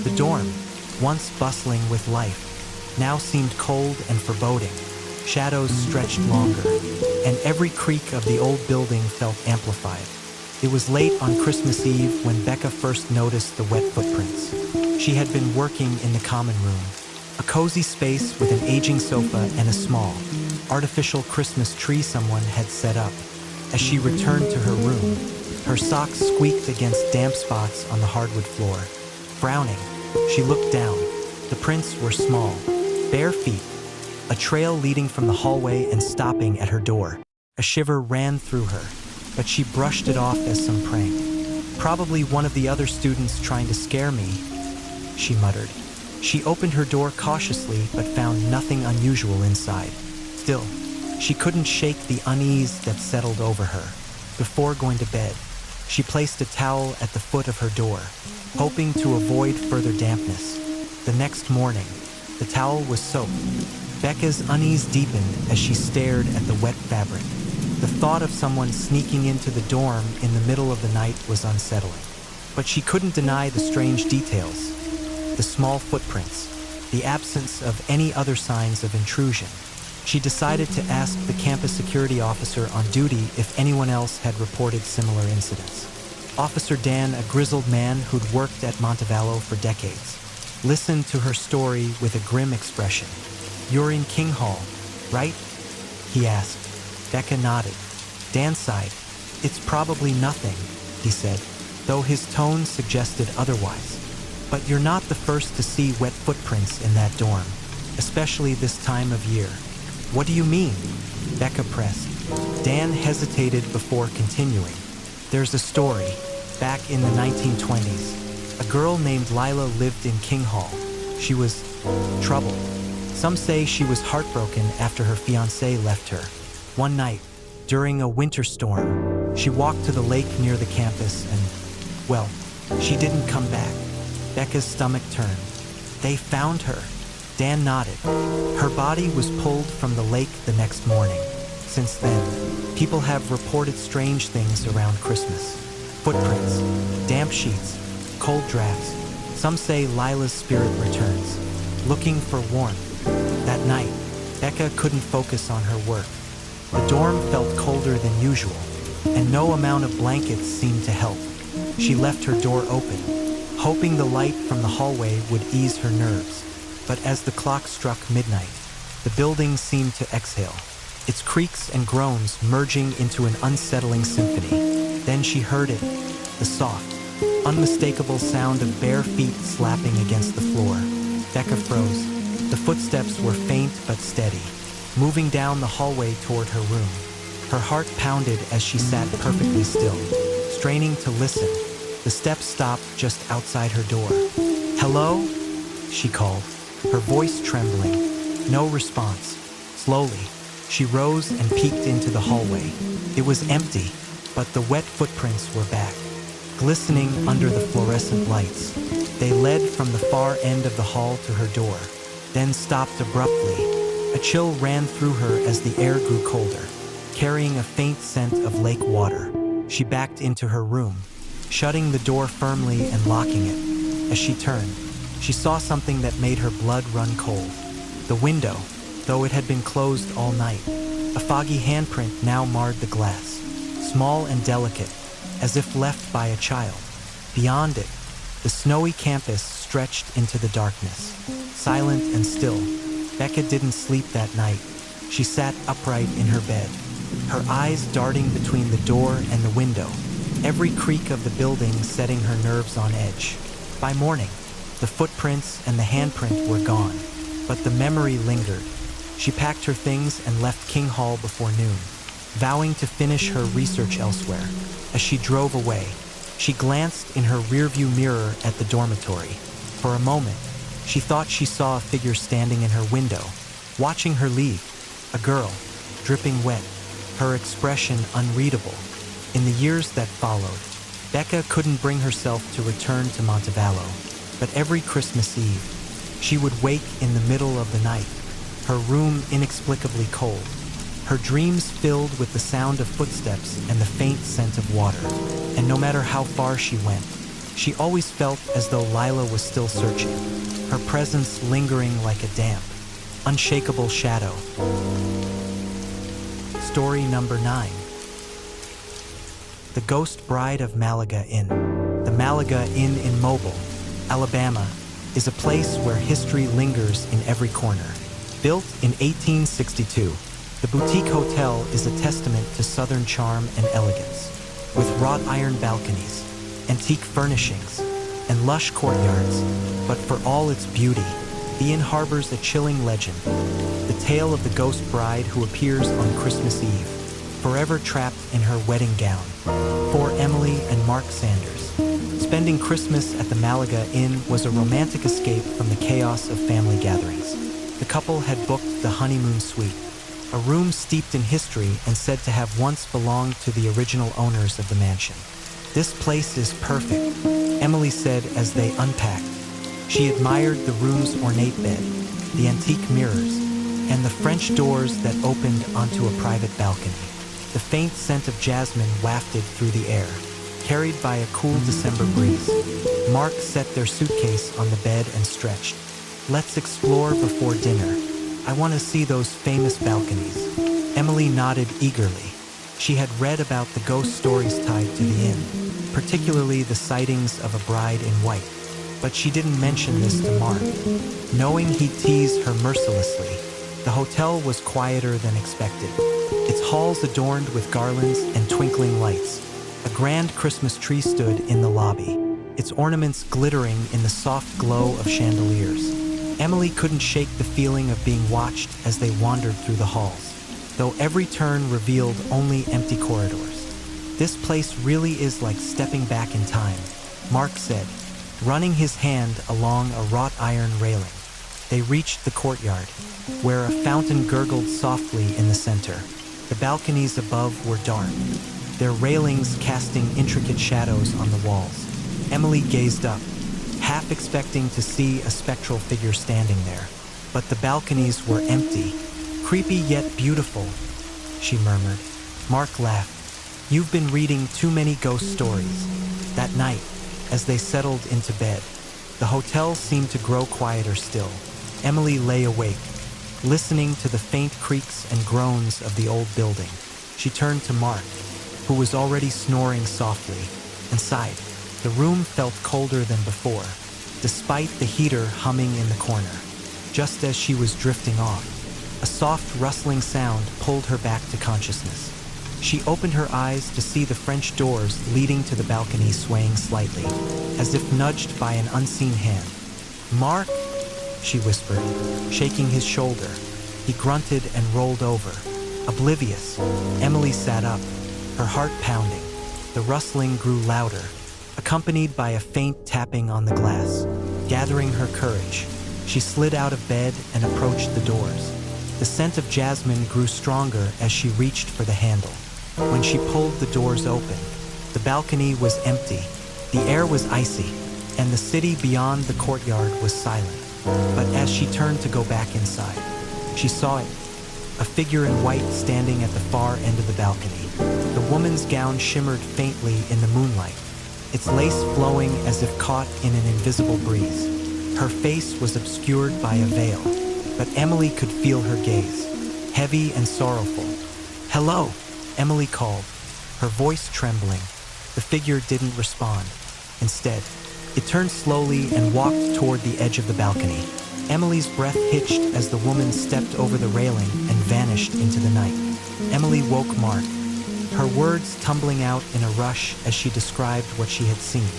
The dorm, once bustling with life, now seemed cold and foreboding. Shadows stretched longer, and every creak of the old building felt amplified. It was late on Christmas Eve when Becca first noticed the wet footprints. She had been working in the common room, a cozy space with an aging sofa and a small, artificial Christmas tree someone had set up. As she returned to her room, her socks squeaked against damp spots on the hardwood floor. Frowning, she looked down. The prints were small, bare feet, a trail leading from the hallway and stopping at her door. A shiver ran through her, but she brushed it off as some prank. "Probably one of the other students trying to scare me," she muttered. She opened her door cautiously but found nothing unusual inside. Still, she couldn't shake the unease that settled over her. Before going to bed, she placed a towel at the foot of her door, hoping to avoid further dampness. The next morning, the towel was soaked. Becca's unease deepened as she stared at the wet fabric. The thought of someone sneaking into the dorm in the middle of the night was unsettling. But she couldn't deny the strange details. The small footprints, the absence of any other signs of intrusion. She decided to ask the campus security officer on duty if anyone else had reported similar incidents. Officer Dan, a grizzled man who'd worked at Montevallo for decades, listened to her story with a grim expression. "You're in King Hall, right?" he asked. Becca nodded. Dan sighed. "It's probably nothing," he said, though his tone suggested otherwise. "But you're not the first to see wet footprints in that dorm, especially this time of year." "What do you mean?" Becca pressed. Dan hesitated before continuing. "There's a story. Back in the 1920s, a girl named Lila lived in King Hall. She was troubled. Some say she was heartbroken after her fiancé left her. One night, during a winter storm, she walked to the lake near the campus and, well, she didn't come back." Becca's stomach turned. "They found her." Dan nodded. "Her body was pulled from the lake the next morning. Since then, people have reported strange things around Christmas. Footprints, damp sheets, cold drafts. Some say Lila's spirit returns, looking for warmth." That night, Becca couldn't focus on her work. The dorm felt colder than usual, and no amount of blankets seemed to help. She left her door open, hoping the light from the hallway would ease her nerves. But as the clock struck midnight, the building seemed to exhale, its creaks and groans merging into an unsettling symphony. Then she heard it, the soft, unmistakable sound of bare feet slapping against the floor. Becca froze. The footsteps were faint but steady, moving down the hallway toward her room. Her heart pounded as she sat perfectly still, straining to listen. The steps stopped just outside her door. "Hello?" she called, her voice trembling. No response. Slowly, she rose and peeked into the hallway. It was empty, but the wet footprints were back, glistening under the fluorescent lights. They led from the far end of the hall to her door, then stopped abruptly. A chill ran through her as the air grew colder, carrying a faint scent of lake water. She backed into her room, shutting the door firmly and locking it. As she turned, she saw something that made her blood run cold. The window, though it had been closed all night, a foggy handprint now marred the glass, small and delicate, as if left by a child. Beyond it, the snowy campus stretched into the darkness, silent and still. Becca didn't sleep that night. She sat upright in her bed, her eyes darting between the door and the window, every creak of the building setting her nerves on edge. By morning, the footprints and the handprint were gone, but the memory lingered. She packed her things and left King Hall before noon, vowing to finish her research elsewhere. As she drove away, she glanced in her rearview mirror at the dormitory. For a moment, she thought she saw a figure standing in her window, watching her leave. A girl, dripping wet, her expression unreadable. In the years that followed, Becca couldn't bring herself to return to Montevallo, but every Christmas Eve, she would wake in the middle of the night, her room inexplicably cold, her dreams filled with the sound of footsteps and the faint scent of water. And no matter how far she went, she always felt as though Lila was still searching, her presence lingering like a damp, unshakable shadow. Story number 9. The Ghost Bride of Malaga Inn. The Malaga Inn in Mobile, Alabama, is a place where history lingers in every corner. Built in 1862, the boutique hotel is a testament to Southern charm and elegance. With wrought iron balconies, antique furnishings, and lush courtyards, but for all its beauty, the inn harbors a chilling legend, the tale of the ghost bride who appears on Christmas Eve, forever trapped in her wedding gown. For Emily and Mark Sanders, spending Christmas at the Malaga Inn was a romantic escape from the chaos of family gatherings. The couple had booked the honeymoon suite, a room steeped in history and said to have once belonged to the original owners of the mansion. "This place is perfect," Emily said as they unpacked. She admired the room's ornate bed, the antique mirrors, and the French doors that opened onto a private balcony. The faint scent of jasmine wafted through the air, carried by a cool December breeze. Mark set their suitcase on the bed and stretched. "Let's explore before dinner. I want to see those famous balconies." Emily nodded eagerly. She had read about the ghost stories tied to the inn, particularly the sightings of a bride in white. But she didn't mention this to Mark, knowing he'd tease her mercilessly. The hotel was quieter than expected, its halls adorned with garlands and twinkling lights. A grand Christmas tree stood in the lobby, its ornaments glittering in the soft glow of chandeliers. Emily couldn't shake the feeling of being watched as they wandered through the halls, though every turn revealed only empty corridors. "This place really is like stepping back in time," Mark said, running his hand along a wrought iron railing. They reached the courtyard, where a fountain gurgled softly in the center. The balconies above were dark, their railings casting intricate shadows on the walls. Emily gazed up, half expecting to see a spectral figure standing there. But the balconies were empty, creepy yet beautiful, she murmured. Mark laughed. "You've been reading too many ghost stories." That night, as they settled into bed, the hotel seemed to grow quieter still. Emily lay awake, listening to the faint creaks and groans of the old building. She turned to Mark, who was already snoring softly, and sighed. The room felt colder than before, despite the heater humming in the corner. Just as she was drifting off, a soft rustling sound pulled her back to consciousness. She opened her eyes to see the French doors leading to the balcony swaying slightly, as if nudged by an unseen hand. "Mark," she whispered, shaking his shoulder. He grunted and rolled over. Oblivious, Emily sat up, her heart pounding. The rustling grew louder, accompanied by a faint tapping on the glass. Gathering her courage, she slid out of bed and approached the doors. The scent of jasmine grew stronger as she reached for the handle. When she pulled the doors open, the balcony was empty, the air was icy, and the city beyond the courtyard was silent. But as she turned to go back inside, she saw it, a figure in white standing at the far end of the balcony. The woman's gown shimmered faintly in the moonlight, its lace flowing as if caught in an invisible breeze. Her face was obscured by a veil, but Emily could feel her gaze, heavy and sorrowful. "Hello," Emily called, her voice trembling. The figure didn't respond. Instead, it turned slowly and walked toward the edge of the balcony. Emily's breath hitched as the woman stepped over the railing and vanished into the night. Emily woke Mark, her words tumbling out in a rush as she described what she had seen.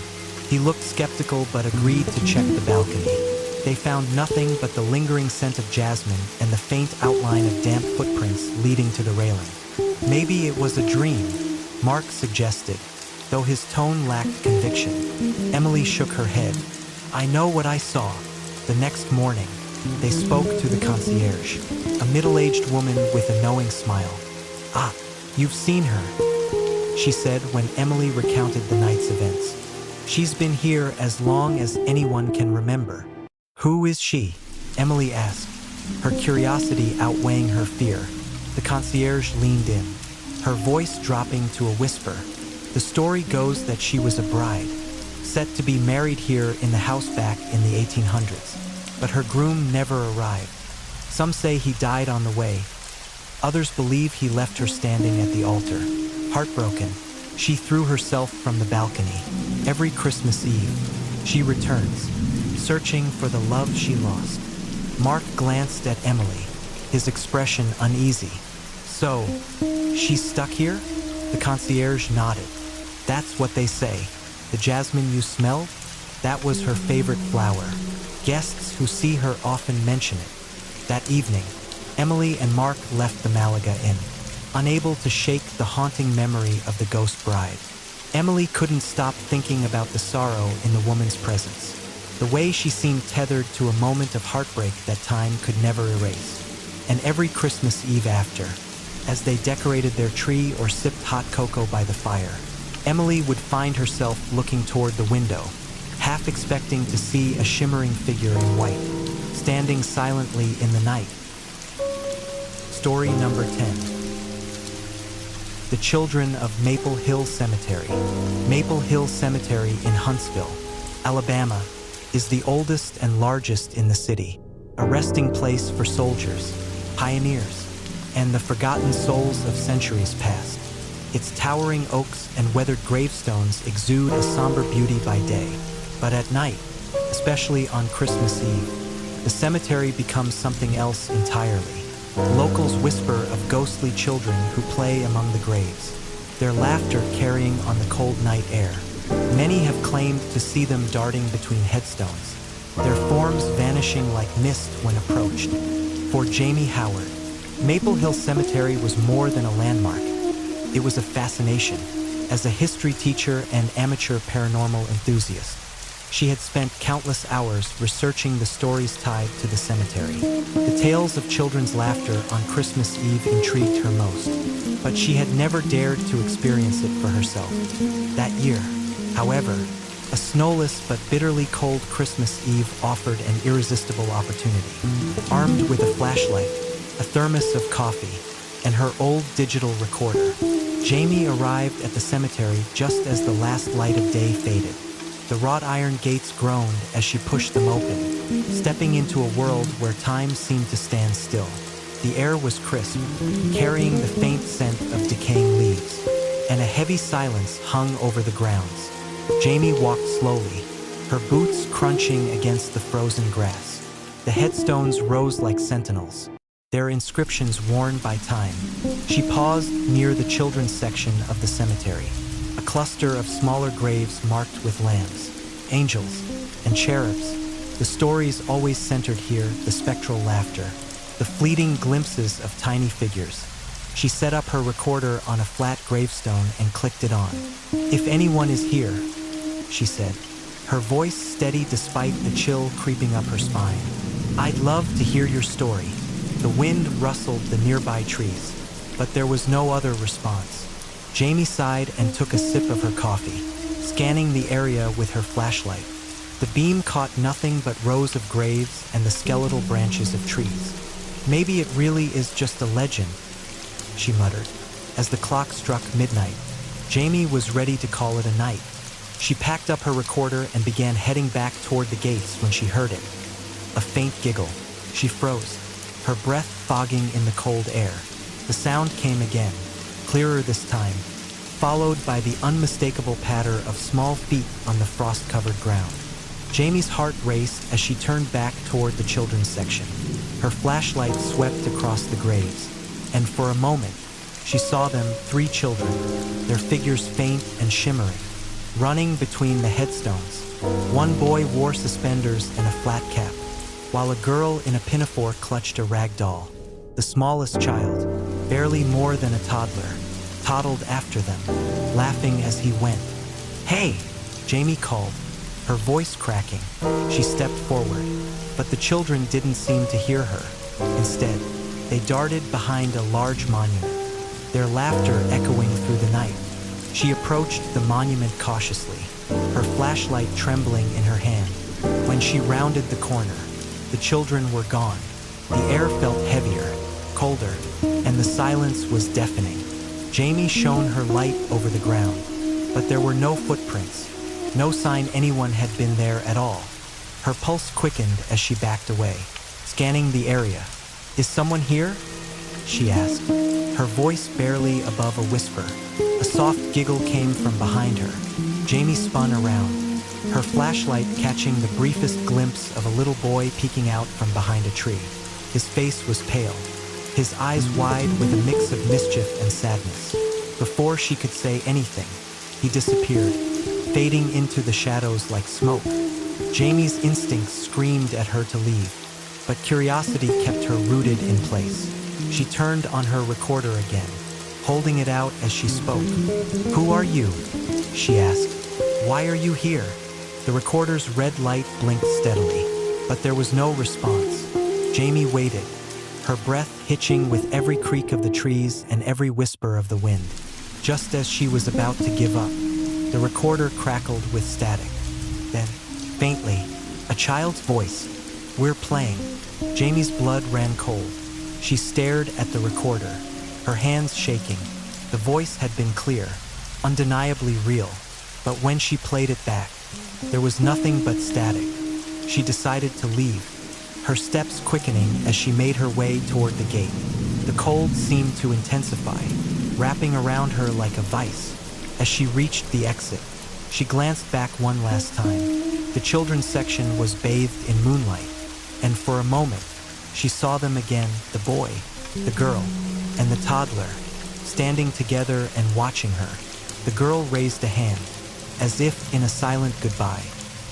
He looked skeptical but agreed to check the balcony. They found nothing but the lingering scent of jasmine and the faint outline of damp footprints leading to the railing. "Maybe it was a dream," Mark suggested, though his tone lacked conviction. Emily shook her head. "I know what I saw." The next morning, they spoke to the concierge, a middle-aged woman with a knowing smile. "Ah, you've seen her," she said when Emily recounted the night's events. "She's been here as long as anyone can remember." "Who is she?" Emily asked, her curiosity outweighing her fear. The concierge leaned in, her voice dropping to a whisper. "The story goes that she was a bride, set to be married here in the house back in the 1800s, but her groom never arrived. Some say he died on the way. Others believe he left her standing at the altar. Heartbroken, she threw herself from the balcony. Every Christmas Eve, she returns, searching for the love she lost." Mark glanced at Emily, his expression uneasy. "So, she's stuck here?" The concierge nodded. "That's what they say. The jasmine you smelled? That was her favorite flower. Guests who see her often mention it." That evening, Emily and Mark left the Malaga Inn, unable to shake the haunting memory of the ghost bride. Emily couldn't stop thinking about the sorrow in the woman's presence, the way she seemed tethered to a moment of heartbreak that time could never erase. And every Christmas Eve after, as they decorated their tree or sipped hot cocoa by the fire, Emily would find herself looking toward the window, half expecting to see a shimmering figure in white, standing silently in the night. Story number 10. The Children of Maple Hill Cemetery. Maple Hill Cemetery in Huntsville, Alabama, is the oldest and largest in the city, a resting place for soldiers, pioneers, and the forgotten souls of centuries past. Its towering oaks and weathered gravestones exude a somber beauty by day, but at night, especially on Christmas Eve, the cemetery becomes something else entirely. Locals whisper of ghostly children who play among the graves, their laughter carrying on the cold night air. Many have claimed to see them darting between headstones, their forms vanishing like mist when approached. For Jamie Howard, Maple Hill Cemetery was more than a landmark. It was a fascination. As a history teacher and amateur paranormal enthusiast, she had spent countless hours researching the stories tied to the cemetery. The tales of children's laughter on Christmas Eve intrigued her most, but she had never dared to experience it for herself. That year, however, a snowless but bitterly cold Christmas Eve offered an irresistible opportunity. Armed with a flashlight, a thermos of coffee, and her old digital recorder, Jamie arrived at the cemetery just as the last light of day faded. The wrought iron gates groaned as she pushed them open, stepping into a world where time seemed to stand still. The air was crisp, carrying the faint scent of decaying leaves, and a heavy silence hung over the grounds. Jamie walked slowly, her boots crunching against the frozen grass. The headstones rose like sentinels, their inscriptions worn by time. She paused near the children's section of the cemetery, a cluster of smaller graves marked with lambs, angels, and cherubs. The stories always centered here, the spectral laughter, the fleeting glimpses of tiny figures. She set up her recorder on a flat gravestone and clicked it on. "If anyone is here," she said, her voice steady despite the chill creeping up her spine, "I'd love to hear your story." The wind rustled the nearby trees, but there was no other response. Jamie sighed and took a sip of her coffee, scanning the area with her flashlight. The beam caught nothing but rows of graves and the skeletal branches of trees. "Maybe it really is just a legend," she muttered. As the clock struck midnight, Jamie was ready to call it a night. She packed up her recorder and began heading back toward the gates when she heard it. A faint giggle. She froze, her breath fogging in the cold air. The sound came again, clearer this time, followed by the unmistakable patter of small feet on the frost-covered ground. Jamie's heart raced as she turned back toward the children's section. Her flashlight swept across the graves, and for a moment, she saw them, 3 children, their figures faint and shimmering, running between the headstones. One boy wore suspenders and a flat cap, while a girl in a pinafore clutched a rag doll. The smallest child, barely more than a toddler, toddled after them, laughing as he went. "Hey!" Jamie called, her voice cracking. She stepped forward, but the children didn't seem to hear her. Instead, they darted behind a large monument, their laughter echoing through the night. She approached the monument cautiously, her flashlight trembling in her hand. When she rounded the corner, the children were gone. The air felt heavier, colder, and the silence was deafening. Jamie shone her light over the ground, but there were no footprints, no sign anyone had been there at all. Her pulse quickened as she backed away, scanning the area. "Is someone here?" she asked, her voice barely above a whisper. A soft giggle came from behind her. Jamie spun around, her flashlight catching the briefest glimpse of a little boy peeking out from behind a tree. His face was pale, his eyes wide with a mix of mischief and sadness. Before she could say anything, he disappeared, fading into the shadows like smoke. Jamie's instincts screamed at her to leave, but curiosity kept her rooted in place. She turned on her recorder again, holding it out as she spoke. "Who are you?" she asked. "Why are you here?" The recorder's red light blinked steadily, but there was no response. Jamie waited, her breath hitching with every creak of the trees and every whisper of the wind. Just as she was about to give up, the recorder crackled with static. Then, faintly, a child's voice. "We're playing." Jamie's blood ran cold. She stared at the recorder, her hands shaking. The voice had been clear, undeniably real, but when she played it back, there was nothing but static. She decided to leave, her steps quickening as she made her way toward the gate. The cold seemed to intensify, wrapping around her like a vice. As she reached the exit, she glanced back one last time. The children's section was bathed in moonlight, and for a moment, she saw them again, the boy, the girl, and the toddler, standing together and watching her. The girl raised a hand, as if in a silent goodbye.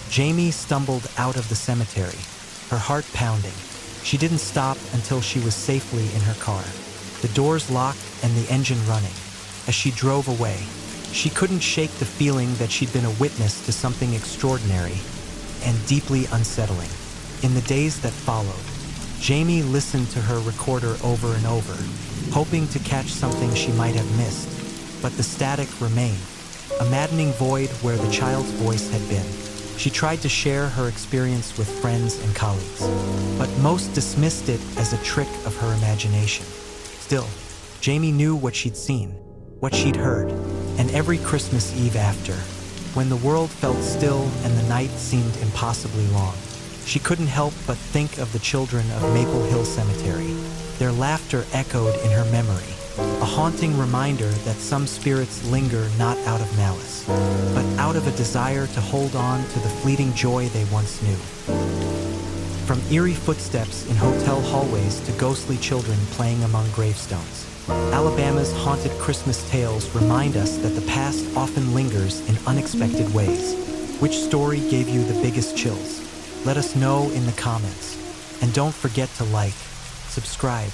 Jamie stumbled out of the cemetery, her heart pounding. She didn't stop until she was safely in her car, the doors locked and the engine running. As she drove away, she couldn't shake the feeling that she'd been a witness to something extraordinary and deeply unsettling. In the days that followed, Jamie listened to her recorder over and over, hoping to catch something she might have missed, but the static remained, a maddening void where the child's voice had been. She tried to share her experience with friends and colleagues, but most dismissed it as a trick of her imagination. Still, Jamie knew what she'd seen, what she'd heard, and every Christmas Eve after, when the world felt still and the night seemed impossibly long, she couldn't help but think of the children of Maple Hill Cemetery. Their laughter echoed in her memory, a haunting reminder that some spirits linger not out of malice, but out of a desire to hold on to the fleeting joy they once knew. From eerie footsteps in hotel hallways to ghostly children playing among gravestones, Alabama's haunted Christmas tales remind us that the past often lingers in unexpected ways. Which story gave you the biggest chills? Let us know in the comments. And don't forget to like, subscribe,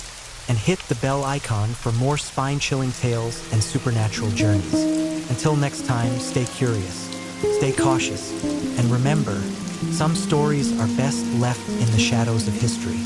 and hit the bell icon for more spine-chilling tales and supernatural journeys. Until next time, stay curious, stay cautious, and remember, some stories are best left in the shadows of history.